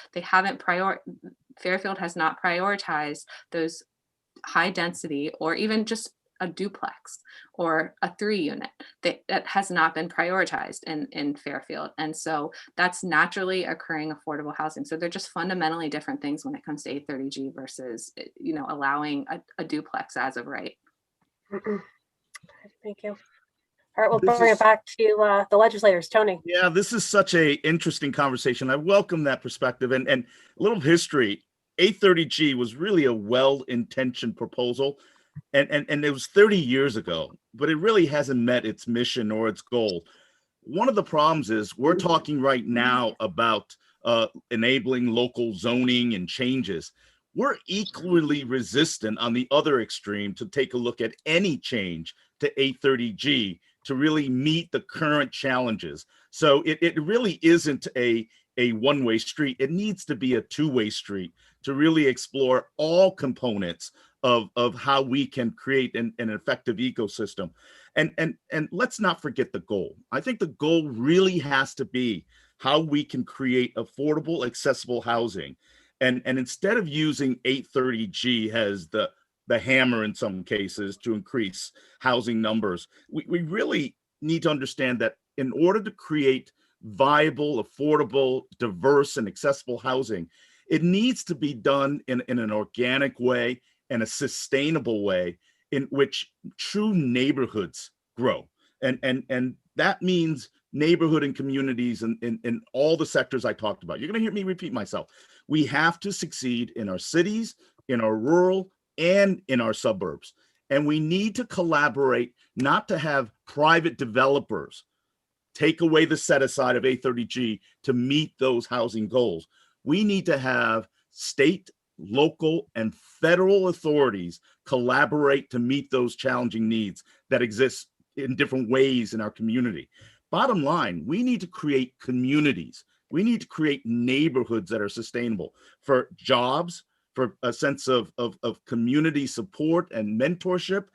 Speaker 8: Fairfield has not prioritized those high density or even just a duplex or a 3-unit that has not been prioritized in Fairfield. And so that's naturally occurring affordable housing. So they're just fundamentally different things when it comes to 830G versus, allowing a duplex as of right.
Speaker 2: Thank you. All right, we'll bring it back to the legislators. Tony.
Speaker 3: Yeah, this is such a interesting conversation. I welcome that perspective and a little history. 830G was really a well-intentioned proposal. And it was 30 years ago, but it really hasn't met its mission or its goal. One of the problems is we're talking right now about enabling local zoning and changes. We're equally resistant on the other extreme to take a look at any change to 830G to really meet the current challenges. So it really isn't a one-way street. It needs to be a two-way street to really explore all components of how we can create an effective ecosystem. And let's not forget the goal. I think the goal really has to be how we can create affordable, accessible housing. And instead of using 830G as the hammer in some cases to increase housing numbers, we really need to understand that in order to create viable, affordable, diverse, and accessible housing, it needs to be done in an organic way and a sustainable way in which true neighborhoods grow. And that means neighborhood and communities in all the sectors I talked about. You're going to hear me repeat myself. We have to succeed in our cities, in our rural, and in our suburbs. And we need to collaborate, not to have private developers take away the set aside of 830G to meet those housing goals. We need to have state, local, and federal authorities collaborate to meet those challenging needs that exist in different ways in our community. Bottom line, we need to create communities We need to create neighborhoods that are sustainable for jobs, for a sense of community support and mentorship.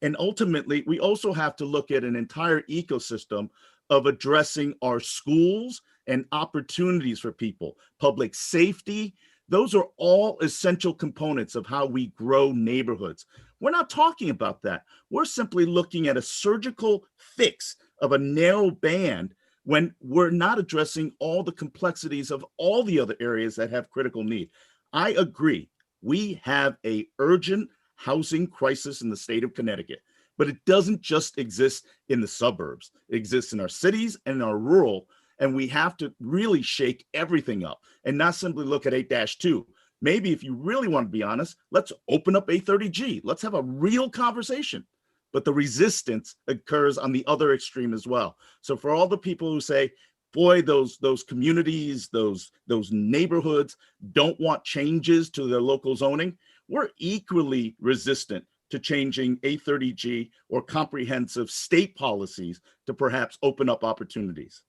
Speaker 3: And ultimately, we also have to look at an entire ecosystem of addressing our schools and opportunities for people, public safety. Those are all essential components of how we grow neighborhoods. We're not talking about that. We're simply looking at a surgical fix of a narrow band when we're not addressing all the complexities of all the other areas that have critical need. I agree. We have an urgent housing crisis in the state of Connecticut, but it doesn't just exist in the suburbs. It exists in our cities and in our rural, and we have to really shake everything up and not simply look at 8-2. Maybe if you really want to be honest, let's open up 830G. Let's have a real conversation. But the resistance occurs on the other extreme as well. So for all the people who say, boy, those communities, those neighborhoods don't want changes to their local zoning, we're equally resistant to changing 830G or comprehensive state policies to perhaps open up opportunities.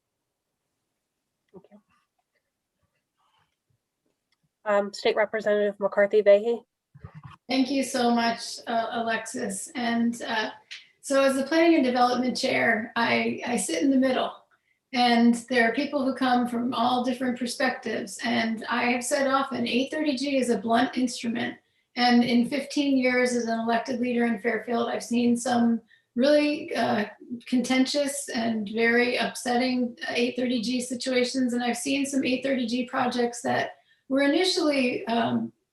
Speaker 2: State Representative McCarthy-Vahey.
Speaker 4: Thank you so much, Alexis. And so as the Planning and Development Chair, I sit in the middle. And there are people who come from all different perspectives. And I have said often, 830G is a blunt instrument. And in 15 years as an elected leader in Fairfield, I've seen some really contentious and very upsetting 830G situations. And I've seen some 830G projects that were initially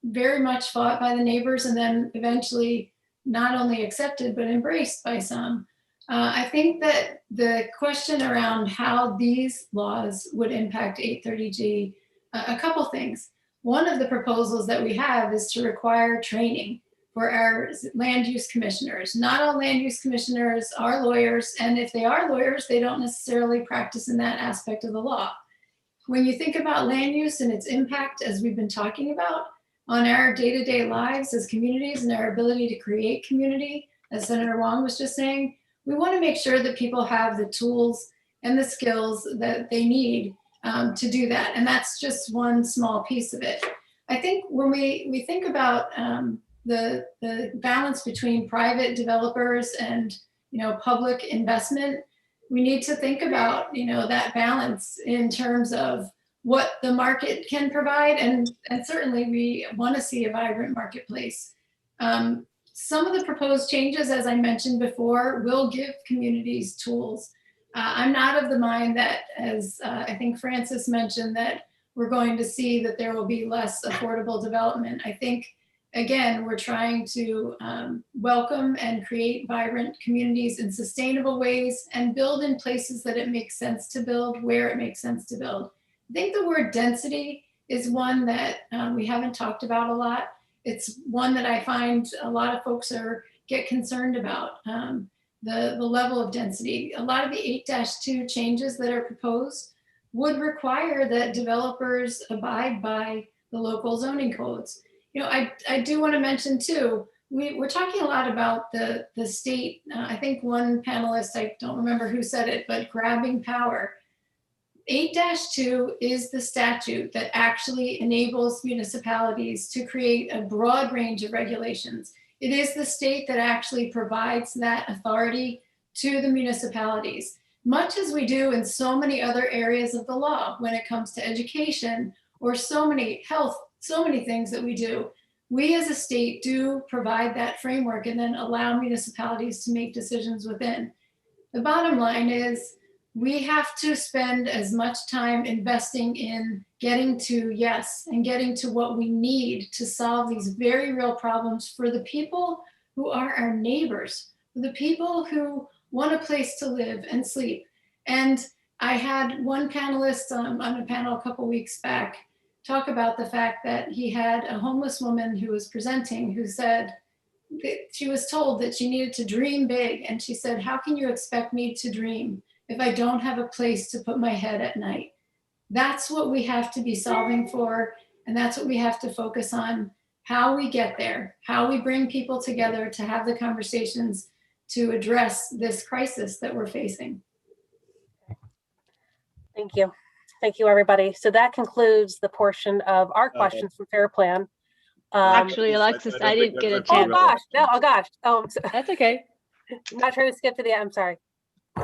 Speaker 4: very much fought by the neighbors and then eventually not only accepted, but embraced by some. I think that the question around how these laws would impact 830G, a couple things. One of the proposals that we have is to require training for our land use commissioners. Not all land use commissioners are lawyers, and if they are lawyers, they don't necessarily practice in that aspect of the law. When you think about land use and its impact, as we've been talking about, on our day-to-day lives as communities and our ability to create community, as Senator Wong was just saying, we want to make sure that people have the tools and the skills that they need to do that. And that's just one small piece of it. I think when we think about the balance between private developers and public investment, we need to think about that balance in terms of what the market can provide, and certainly we want to see a vibrant marketplace. Some of the proposed changes, as I mentioned before, will give communities tools. I'm not of the mind that, as I think Francis mentioned, that we're going to see that there will be less affordable development. I think, again, we're trying to welcome and create vibrant communities in sustainable ways and build in places that it makes sense to build, where it makes sense to build. I think the word density is one that we haven't talked about a lot. It's one that I find a lot of folks get concerned about, the level of density. A lot of the 8-2 changes that are proposed would require that developers abide by the local zoning codes. I do want to mention too, we're talking a lot about the state. I think one panelist, I don't remember who said it, but grabbing power. 8-2 is the statute that actually enables municipalities to create a broad range of regulations. It is the state that actually provides that authority to the municipalities, much as we do in so many other areas of the law when it comes to education or so many health, so many things that we do. We as a state do provide that framework and then allow municipalities to make decisions within. The bottom line is, we have to spend as much time investing in getting to yes and getting to what we need to solve these very real problems for the people who are our neighbors, for the people who want a place to live and sleep. And I had one panelist on a panel a couple weeks back talk about the fact that he had a homeless woman who was presenting who said that she was told that she needed to dream big. And she said, how can you expect me to dream if I don't have a place to put my head at night? That's what we have to be solving for. And that's what we have to focus on, how we get there, how we bring people together to have the conversations to address this crisis that we're facing.
Speaker 2: Thank you. Thank you, everybody. So that concludes the portion of our questions from FairPlan.
Speaker 5: Actually, Alexis, I didn't get a chance.
Speaker 2: Oh gosh, no, oh gosh. Oh,
Speaker 5: That's okay.
Speaker 2: I'm not trying to skip to the end. I'm sorry.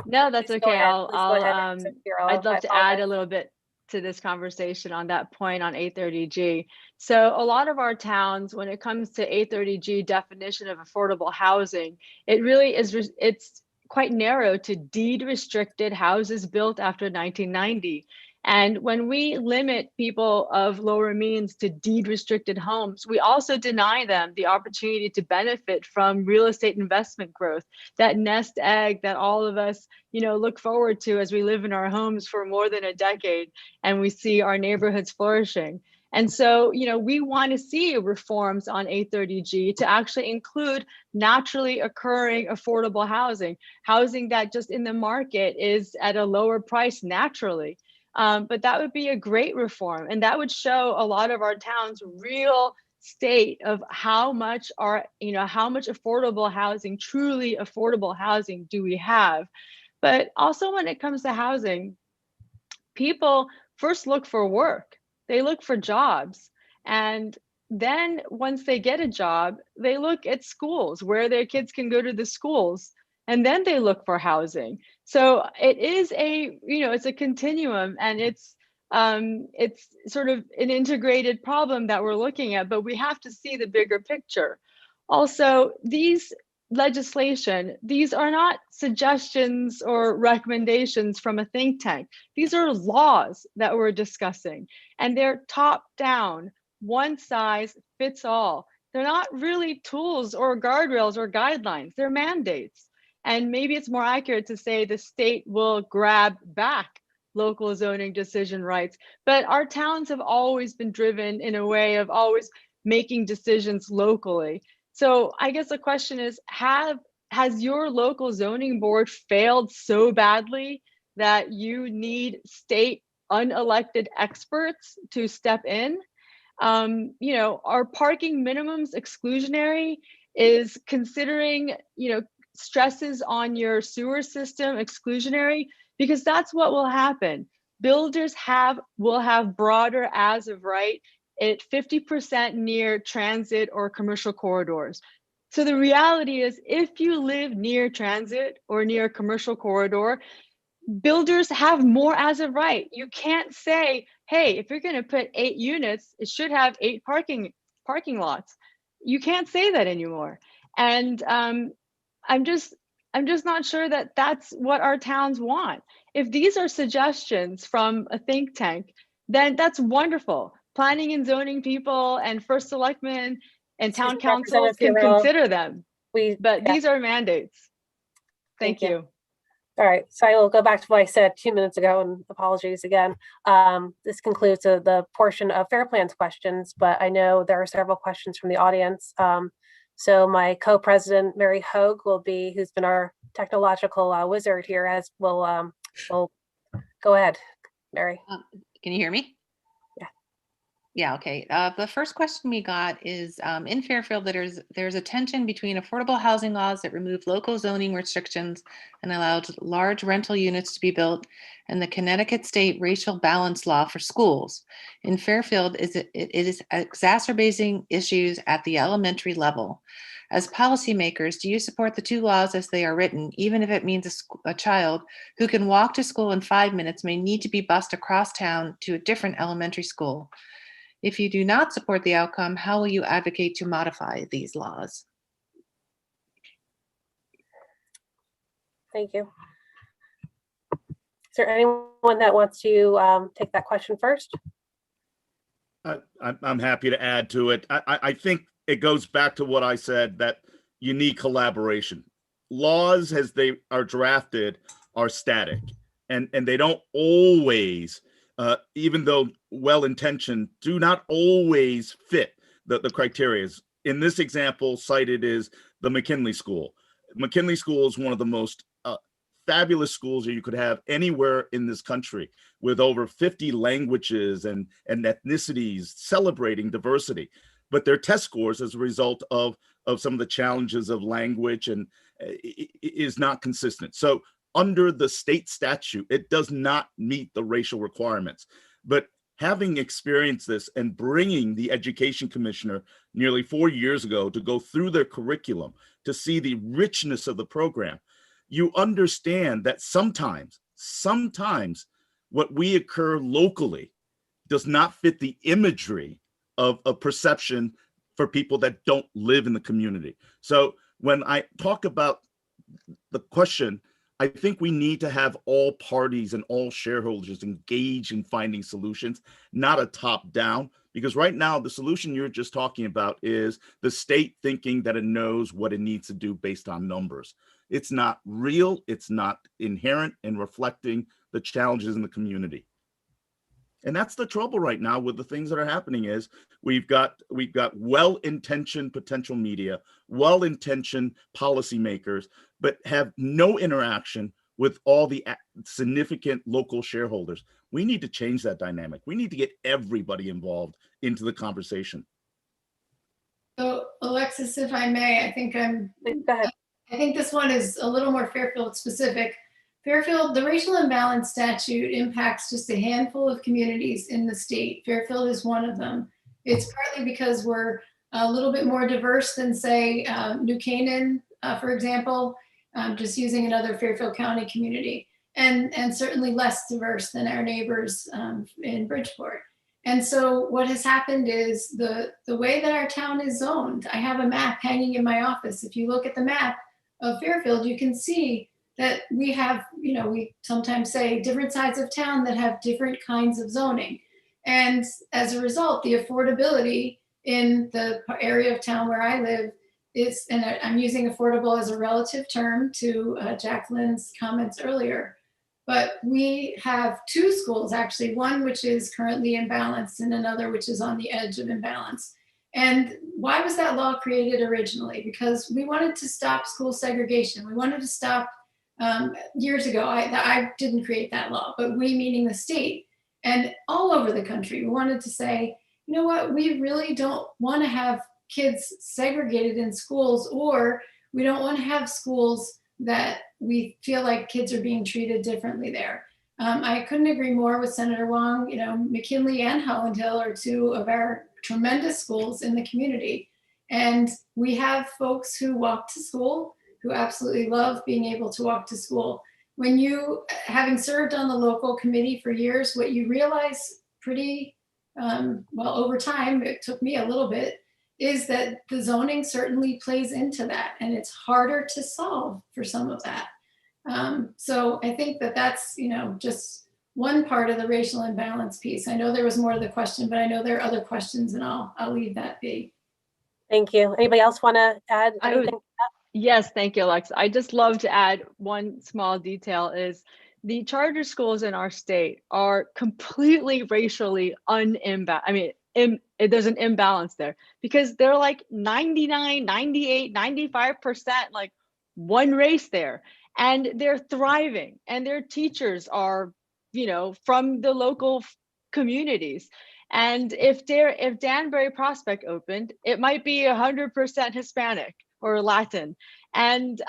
Speaker 5: No, that's
Speaker 2: Please go
Speaker 5: okay.
Speaker 2: ahead. Please go ahead,
Speaker 5: I'd love to add a little bit to this conversation on that point on 830G. So a lot of our towns, when it comes to 830G definition of affordable housing, it really is, it's quite narrow to deed restricted houses built after 1990. And when we limit people of lower means to deed restricted homes, we also deny them the opportunity to benefit from real estate investment growth, that nest egg that all of us, look forward to as we live in our homes for more than a decade and we see our neighborhoods flourishing. And so, we want to see reforms on 830G to actually include naturally occurring affordable housing, housing that just in the market is at a lower price naturally. But that would be a great reform, and that would show a lot of our towns real state of how much affordable housing, truly affordable housing do we have. But also when it comes to housing, people first look for work, they look for jobs. And then once they get a job, they look at schools where their kids can go to the schools, and then they look for housing. So it is it's a continuum, and it's sort of an integrated problem that we're looking at, but we have to see the bigger picture. Also, these are not suggestions or recommendations from a think tank. These are laws that we're discussing, and they're top down, one size fits all. They're not really tools or guardrails or guidelines, they're mandates. And maybe it's more accurate to say the state will grab back local zoning decision rights, but our towns have always been driven in a way of always making decisions locally. So I guess the question is, has your local zoning board failed so badly that you need state unelected experts to step in? Are parking minimums exclusionary? Is considering, stresses on your sewer system exclusionary? Because that's what will happen. Builders will have broader as of right at 50% near transit or commercial corridors. So the reality is, if you live near transit or near a commercial corridor, builders have more as of right. You can't say, hey, if you're going to put 8 units, it should have 8 parking lots. You can't say that anymore. And I'm just not sure that that's what our towns want. If these are suggestions from a think tank, then that's wonderful. Planning and zoning people and first selectmen and town councils can consider them. But these are mandates. Thank you.
Speaker 2: All right, so I will go back to what I said 2 minutes ago, and apologies again. This concludes the portion of FairPlan's questions, but I know there are several questions from the audience. So my co-president, Mary Hogue, who's been our technological wizard here, will go ahead, Mary.
Speaker 10: Can you hear me?
Speaker 2: Yeah.
Speaker 10: Yeah, okay. The first question we got is, in Fairfield, there's a tension between affordable housing laws that remove local zoning restrictions and allowed large rental units to be built, and the Connecticut state racial balance law for schools. In Fairfield, it is exacerbating issues at the elementary level. As policymakers, do you support the 2 laws as they are written, even if it means a child who can walk to school in 5 minutes may need to be bused across town to a different elementary school? If you do not support the outcome, how will you advocate to modify these laws?
Speaker 2: Thank you. Is there anyone that wants to take that question first?
Speaker 3: I'm happy to add to it. I think it goes back to what I said, that you need collaboration. Laws as they are drafted are static, and they don't always, even though well-intentioned, do not always fit the criteria. In this example cited is the McKinley School. McKinley School is one of the most fabulous schools that you could have anywhere in this country, with over 50 languages and ethnicities celebrating diversity. But their test scores, as a result of some of the challenges of language, and is not consistent. So under the state statute, it does not meet the racial requirements. But having experienced this and bringing the education commissioner nearly 4 years ago to go through their curriculum to see the richness of the program, you understand that sometimes what we occur locally does not fit the imagery of a perception for people that don't live in the community. So when I talk about the question, I think we need to have all parties and all shareholders engage in finding solutions, not a top down, because right now the solution you're just talking about is the state thinking that it knows what it needs to do based on numbers. It's not real. It's not inherent in reflecting the challenges in the community. And that's the trouble right now with the things that are happening is we've got well-intentioned potential media, well-intentioned policymakers, but have no interaction with all the significant local shareholders. We need to change that dynamic. We need to get everybody involved into the conversation.
Speaker 4: So Alexis, if I may,
Speaker 2: Go ahead.
Speaker 4: I think this one is a little more Fairfield specific. Fairfield, the racial imbalance statute impacts just a handful of communities in the state. Fairfield is one of them. It's partly because we're a little bit more diverse than, say, New Canaan, for example, just using another Fairfield County community, and certainly less diverse than our neighbors in Bridgeport. And so what has happened is the way that our town is zoned, I have a map hanging in my office. If you look at the map of Fairfield, you can see that we have, we sometimes say different sides of town that have different kinds of zoning. And as a result, the affordability in the area of town where I live is, and I'm using affordable as a relative term to Jacqueline's comments earlier, but we have two schools, actually, one which is currently imbalanced and another which is on the edge of imbalance. And why was that law created originally? Because we wanted to stop school segregation. We wanted to stop years ago, I didn't create that law, but we meaning the state and all over the country, we wanted to say, you know what, we really don't want to have kids segregated in schools, or we don't want to have schools that we feel like kids are being treated differently there. I couldn't agree more with Senator Wong. McKinley and Holland Hill are two of our tremendous schools in the community. And we have folks who walk to school who absolutely love being able to walk to school. When you, having served on the local committee for years, what you realize pretty well over time, it took me a little bit, is that the zoning certainly plays into that, and it's harder to solve for some of that. So I think that that's, just one part of the racial imbalance piece. I know there was more to the question, but I know there are other questions, and I'll leave that be.
Speaker 2: Thank you. Anybody else want to add anything?
Speaker 5: Yes, thank you, Alex. I just love to add one small detail is the charter schools in our state are completely racially there's an imbalance there because they're like 99, 98, 95%, like one race there, and they're thriving, and their teachers are, from the local communities. And if Danbury Prospect opened, it might be 100% Hispanic or Latin. And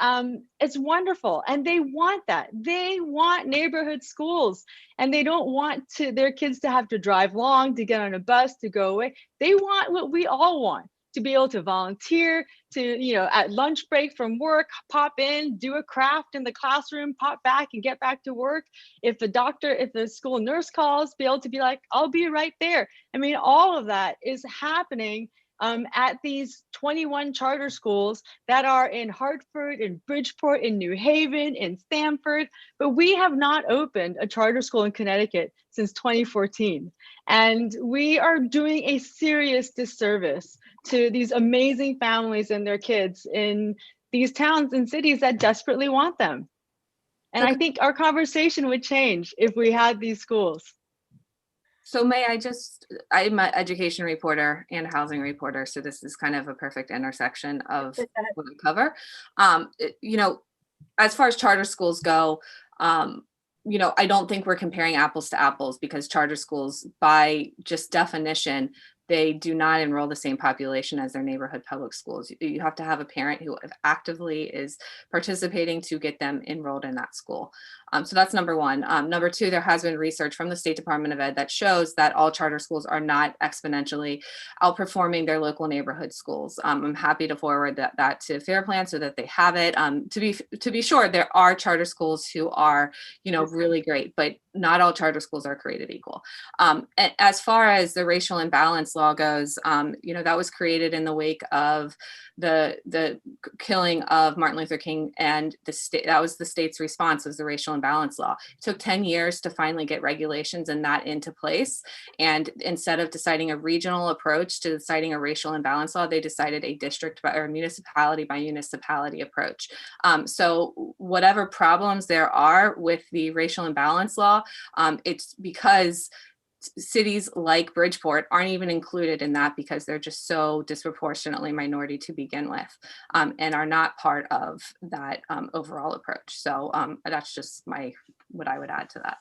Speaker 5: it's wonderful. And they want that. They want neighborhood schools, and they don't want their kids to have to drive long to get on a bus to go away. They want what we all want, to be able to volunteer, to, at lunch break from work, pop in, do a craft in the classroom, pop back and get back to work. If the school nurse calls, be able to be like, I'll be right there. I mean, all of that is happening at these 21 charter schools that are in Hartford, in Bridgeport, in New Haven, in Stamford, but we have not opened a charter school in Connecticut since 2014. And we are doing a serious disservice to these amazing families and their kids in these towns and cities that desperately want them. And I think our conversation would change if we had these schools.
Speaker 8: So I'm an education reporter and a housing reporter, so this is kind of a perfect intersection of what we cover. As far as charter schools go, I don't think we're comparing apples to apples, because charter schools, by just definition, they do not enroll the same population as their neighborhood public schools. You have to have a parent who actively is participating to get them enrolled in that school. So that's number one. Number two, there has been research from the State Department of Ed that shows that all charter schools are not exponentially outperforming their local neighborhood schools. I'm happy to forward that to FairPLAN so that they have it. To be sure, there are charter schools who are, really great, but not all charter schools are created equal. As far as the racial imbalance law goes, that was created in the wake of the killing of Martin Luther King, and that was the state's response, was the racial imbalance law. It took 10 years to finally get regulations and that into place. And instead of deciding a regional approach to deciding a racial imbalance law, they decided a district or municipality by municipality approach. So whatever problems there are with the racial imbalance law, it's because cities like Bridgeport aren't even included in that because they're just so disproportionately minority to begin with, and are not part of that overall approach. So that's just what I would add to that.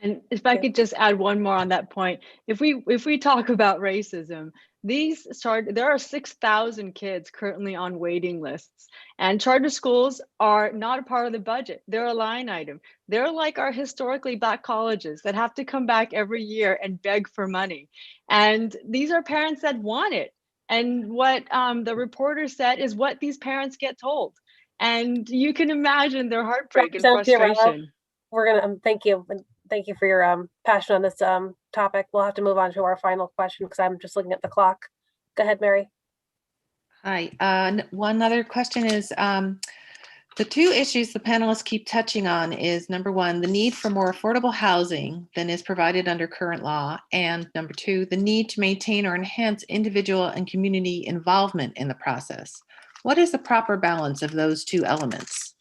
Speaker 5: And if I could just add one more on that point, if we talk about racism, there are 6,000 kids currently on waiting lists, and charter schools are not a part of the budget. They're a line item. They're like our historically Black colleges that have to come back every year and beg for money. And these are parents that want it. And what the reporter said is what these parents get told. And you can imagine their heartbreak and frustration.
Speaker 2: We're gonna thank you. Thank you for your passion on this topic. We'll have to move on to our final question because I'm just looking at the clock. Go ahead, Mary.
Speaker 10: Hi. One other question is, the two issues the panelists keep touching on is, number one, the need for more affordable housing than is provided under current law, and number two, the need to maintain or enhance individual and community involvement in the process. What is the proper balance of those two elements?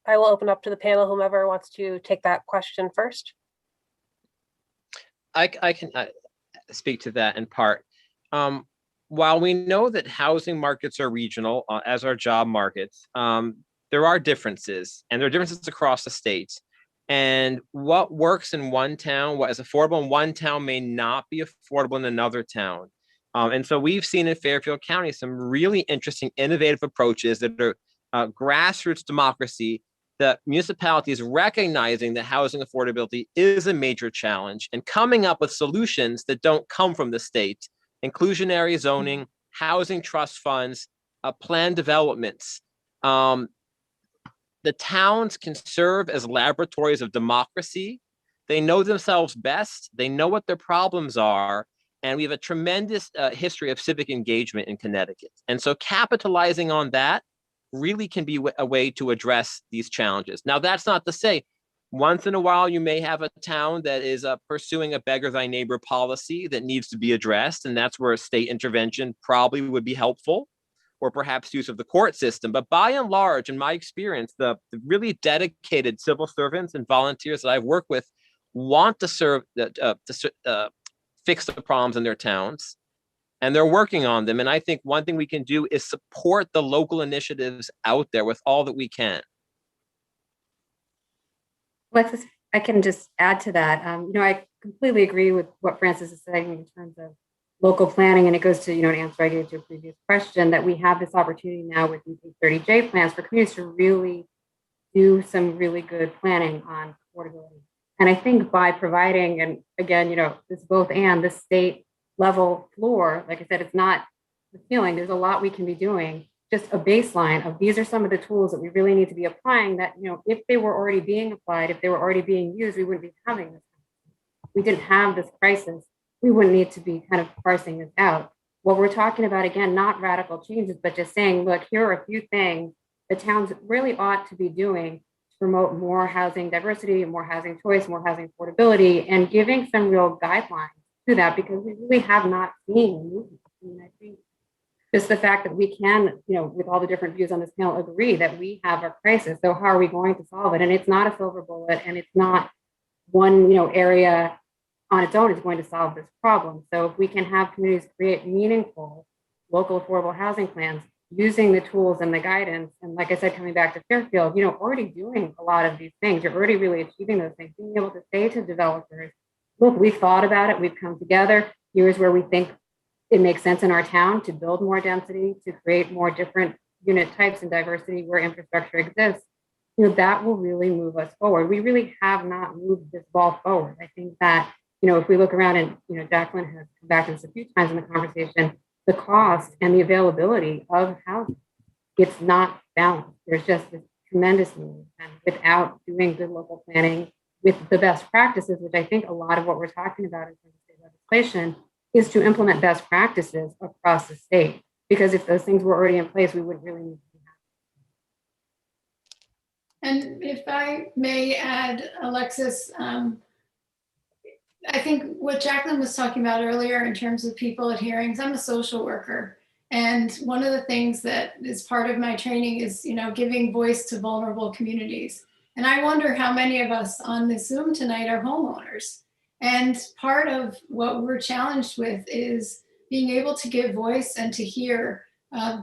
Speaker 2: I will open up to the panel, whomever wants to take that question first.
Speaker 6: I can speak to that in part. While we know that housing markets are regional, as are job markets, there are differences, and there are differences across the state. And what works in one town, what is affordable in one town may not be affordable in another town. And so we've seen in Fairfield County some really interesting, innovative approaches that are grassroots democracy, that municipalities recognizing that housing affordability is a major challenge and coming up with solutions that don't come from the state: inclusionary zoning, housing trust funds, planned developments. The towns can serve as laboratories of democracy. They know themselves best. They know what their problems are. And we have a tremendous history of civic engagement in Connecticut. And so capitalizing on that really can be a way to address these challenges. Now, that's not to say once in a while you may have a town that is pursuing a beggar thy neighbor policy that needs to be addressed, and that's where a state intervention probably would be helpful, or perhaps use of the court system. But by and large, in my experience, the really dedicated civil servants and volunteers that I've worked with want to serve, fix the problems in their towns, and they're working on them. And I think one thing we can do is support the local initiatives out there with all that we can.
Speaker 7: Alexis, I can just add to that. I completely agree with what Francis is saying in terms of local planning, and it goes to, an answer I gave to a previous question, that we have this opportunity now with these 30J plans for communities to really do some really good planning on affordability. And I think by providing, and again, this both and the state level floor, like I said, it's not the ceiling. There's a lot we can be doing. Just a baseline of these are some of the tools that we really need to be applying that, if they were already being applied, if they were already being used, we wouldn't be having this. If we didn't have this crisis, we wouldn't need to be kind of parsing this out. What we're talking about, again, not radical changes, but just saying, look, here are a few things the towns really ought to be doing to promote more housing diversity, more housing choice, more housing affordability, and giving some real guidelines to that, because we really have not seen a movement. I think just the fact that we can, with all the different views on this panel, agree that we have a crisis. So how are we going to solve it? And it's not a silver bullet, and it's not one, area on its own is going to solve this problem. So if we can have communities create meaningful local affordable housing plans, using the tools and the guidance. And like I said, coming back to Fairfield, already doing a lot of these things. You're already really achieving those things. Being able to say to developers, look, we've thought about it. We've come together. Here's where we think it makes sense in our town to build more density, to create more different unit types and diversity where infrastructure exists. That will really move us forward. We really have not moved this ball forward. I think that, if we look around and, Jacqueline has come back to this a few times in the conversation, the cost and the availability of housing, it's not balanced. There's just this tremendous need. And without doing good local planning with the best practices, which I think a lot of what we're talking about in terms of state legislation is to implement best practices across the state. Because if those things were already in place, we wouldn't really need to.
Speaker 4: And if I may add, Alexis, I think what Jacqueline was talking about earlier in terms of people at hearings, I'm a social worker. And one of the things that is part of my training is, giving voice to vulnerable communities. And I wonder how many of us on this Zoom tonight are homeowners. And part of what we're challenged with is being able to give voice and to hear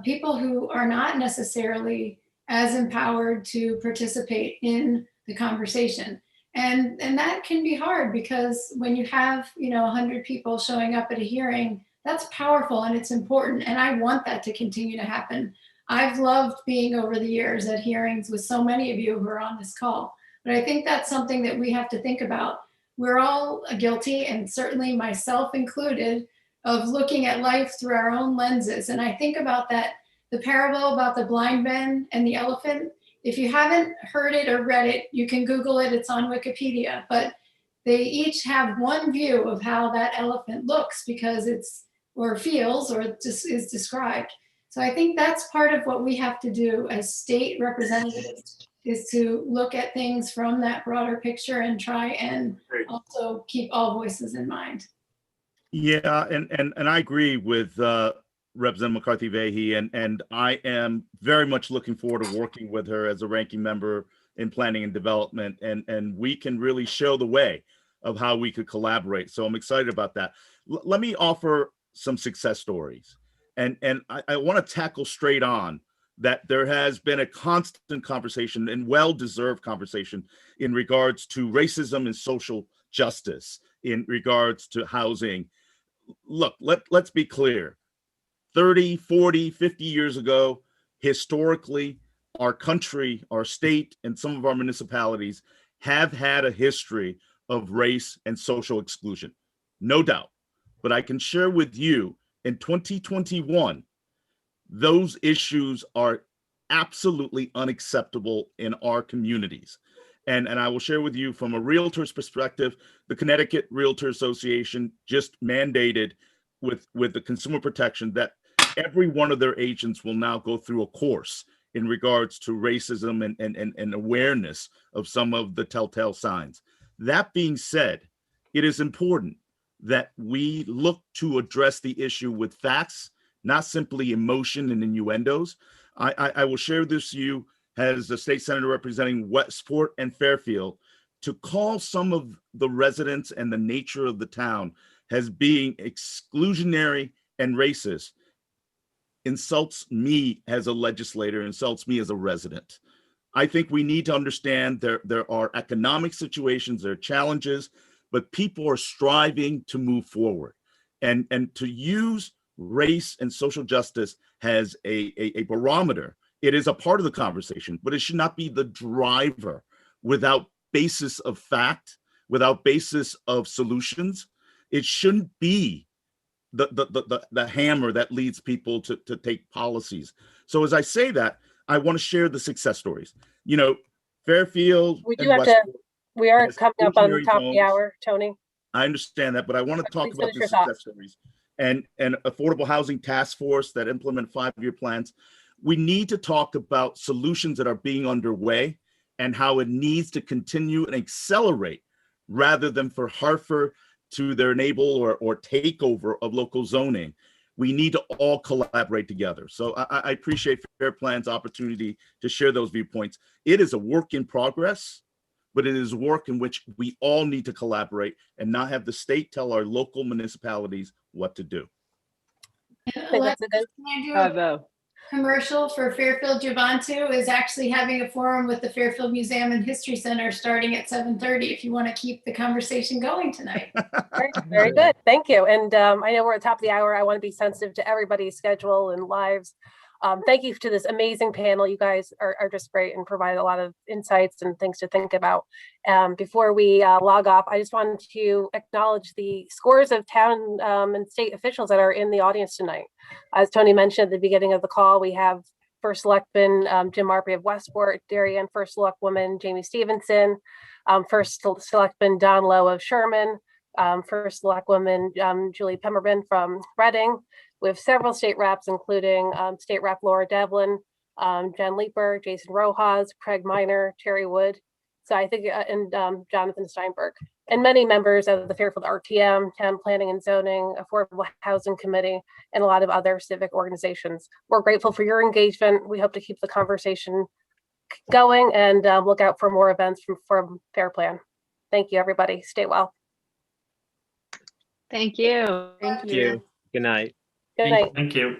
Speaker 4: people who are not necessarily as empowered to participate in the conversation. And that can be hard because when you have, 100 people showing up at a hearing, that's powerful and it's important. And I want that to continue to happen. I've loved being over the years at hearings with so many of you who are on this call. But I think that's something that we have to think about. We're all guilty, and certainly myself included, of looking at life through our own lenses. And I think about that, the parable about the blind man and the elephant. If you haven't heard it or read it, you can Google it, it's on Wikipedia. But they each have one view of how that elephant looks because or feels, or just is described. So I think that's part of what we have to do as state representatives, is to look at things from that broader picture and try and also keep all voices in mind.
Speaker 3: Yeah, and I agree with Representative McCarthy Vahey, and I am very much looking forward to working with her as a ranking member in planning and development, and we can really show the way of how we could collaborate. So I'm excited about that. Let me offer some success stories, and I want to tackle straight on that there has been a constant conversation and well-deserved conversation in regards to racism and social justice, in regards to housing. Look, let's be clear. 30, 40, 50 years ago, historically, our country, our state, and some of our municipalities have had a history of race and social exclusion, no doubt. But I can share with you, in 2021, those issues are absolutely unacceptable in our communities. And I will share with you from a realtor's perspective, the Connecticut Realtor Association just mandated with the consumer protection that every one of their agents will now go through a course in regards to racism and awareness of some of the telltale signs. That being said, it is important that we look to address the issue with facts, not simply emotion and innuendos. I will share this with you as the state senator representing Westport and Fairfield, to call some of the residents and the nature of the town as being exclusionary and racist insults me as a legislator, insults me as a resident. I think we need to understand there are economic situations, there are challenges, but people are striving to move forward. And to use race and social justice as a barometer, it is a part of the conversation, but it should not be the driver without basis of fact, without basis of solutions. It shouldn't be the hammer that leads people to take policies. So as I say that, I want to share the success stories. Fairfield.
Speaker 2: We do have to, we are coming up on the top of the
Speaker 3: zones.
Speaker 2: hour, Tony.
Speaker 3: I understand that, but I want to talk about the
Speaker 2: your
Speaker 3: success
Speaker 2: thoughts.
Speaker 3: stories and affordable housing task force that implement 5-year plans. We need to talk about solutions that are being underway and how it needs to continue and accelerate rather than for Hartford to their enable or takeover of local zoning. We need to all collaborate together. So I appreciate FairPLAN's opportunity to share those viewpoints. It is a work in progress, but it is work in which we all need to collaborate and not have the state tell our local municipalities what to do.
Speaker 2: I think that's a good.
Speaker 9: Bravo.
Speaker 4: commercial for Fairfield Juventud is actually having a forum with the Fairfield Museum and History Center starting at 7:30 if you want to keep the conversation going tonight.
Speaker 2: Very good. Thank you. And I know we're at the top of the hour. I want to be sensitive to everybody's schedule and lives. Thank you to this amazing panel. You guys are just great and provide a lot of insights and things to think about. Before we log off, I just wanted to acknowledge the scores of town and state officials that are in the audience tonight. As Tony mentioned at the beginning of the call, we have First Selectman Jim Marbury of Westport, Darien First Selectwoman Jamie Stevenson, First Selectman Don Lowe of Sherman, First Selectwoman Julie Pemberman from Reading. We have several state reps, including State Rep Laura Devlin, Jen Leeper, Jason Rojas, Craig Miner, Terry Wood. So I think, and Jonathan Steinberg, and many members of the Fairfield RTM, Town Planning and Zoning, Affordable Housing Committee, and a lot of other civic organizations. We're grateful for your engagement. We hope to keep the conversation going and look out for more events from FairPLAN. Thank you, everybody. Stay well.
Speaker 5: Thank you.
Speaker 7: Thank
Speaker 6: Thank you. Good night.
Speaker 2: Good night.
Speaker 11: Thank you.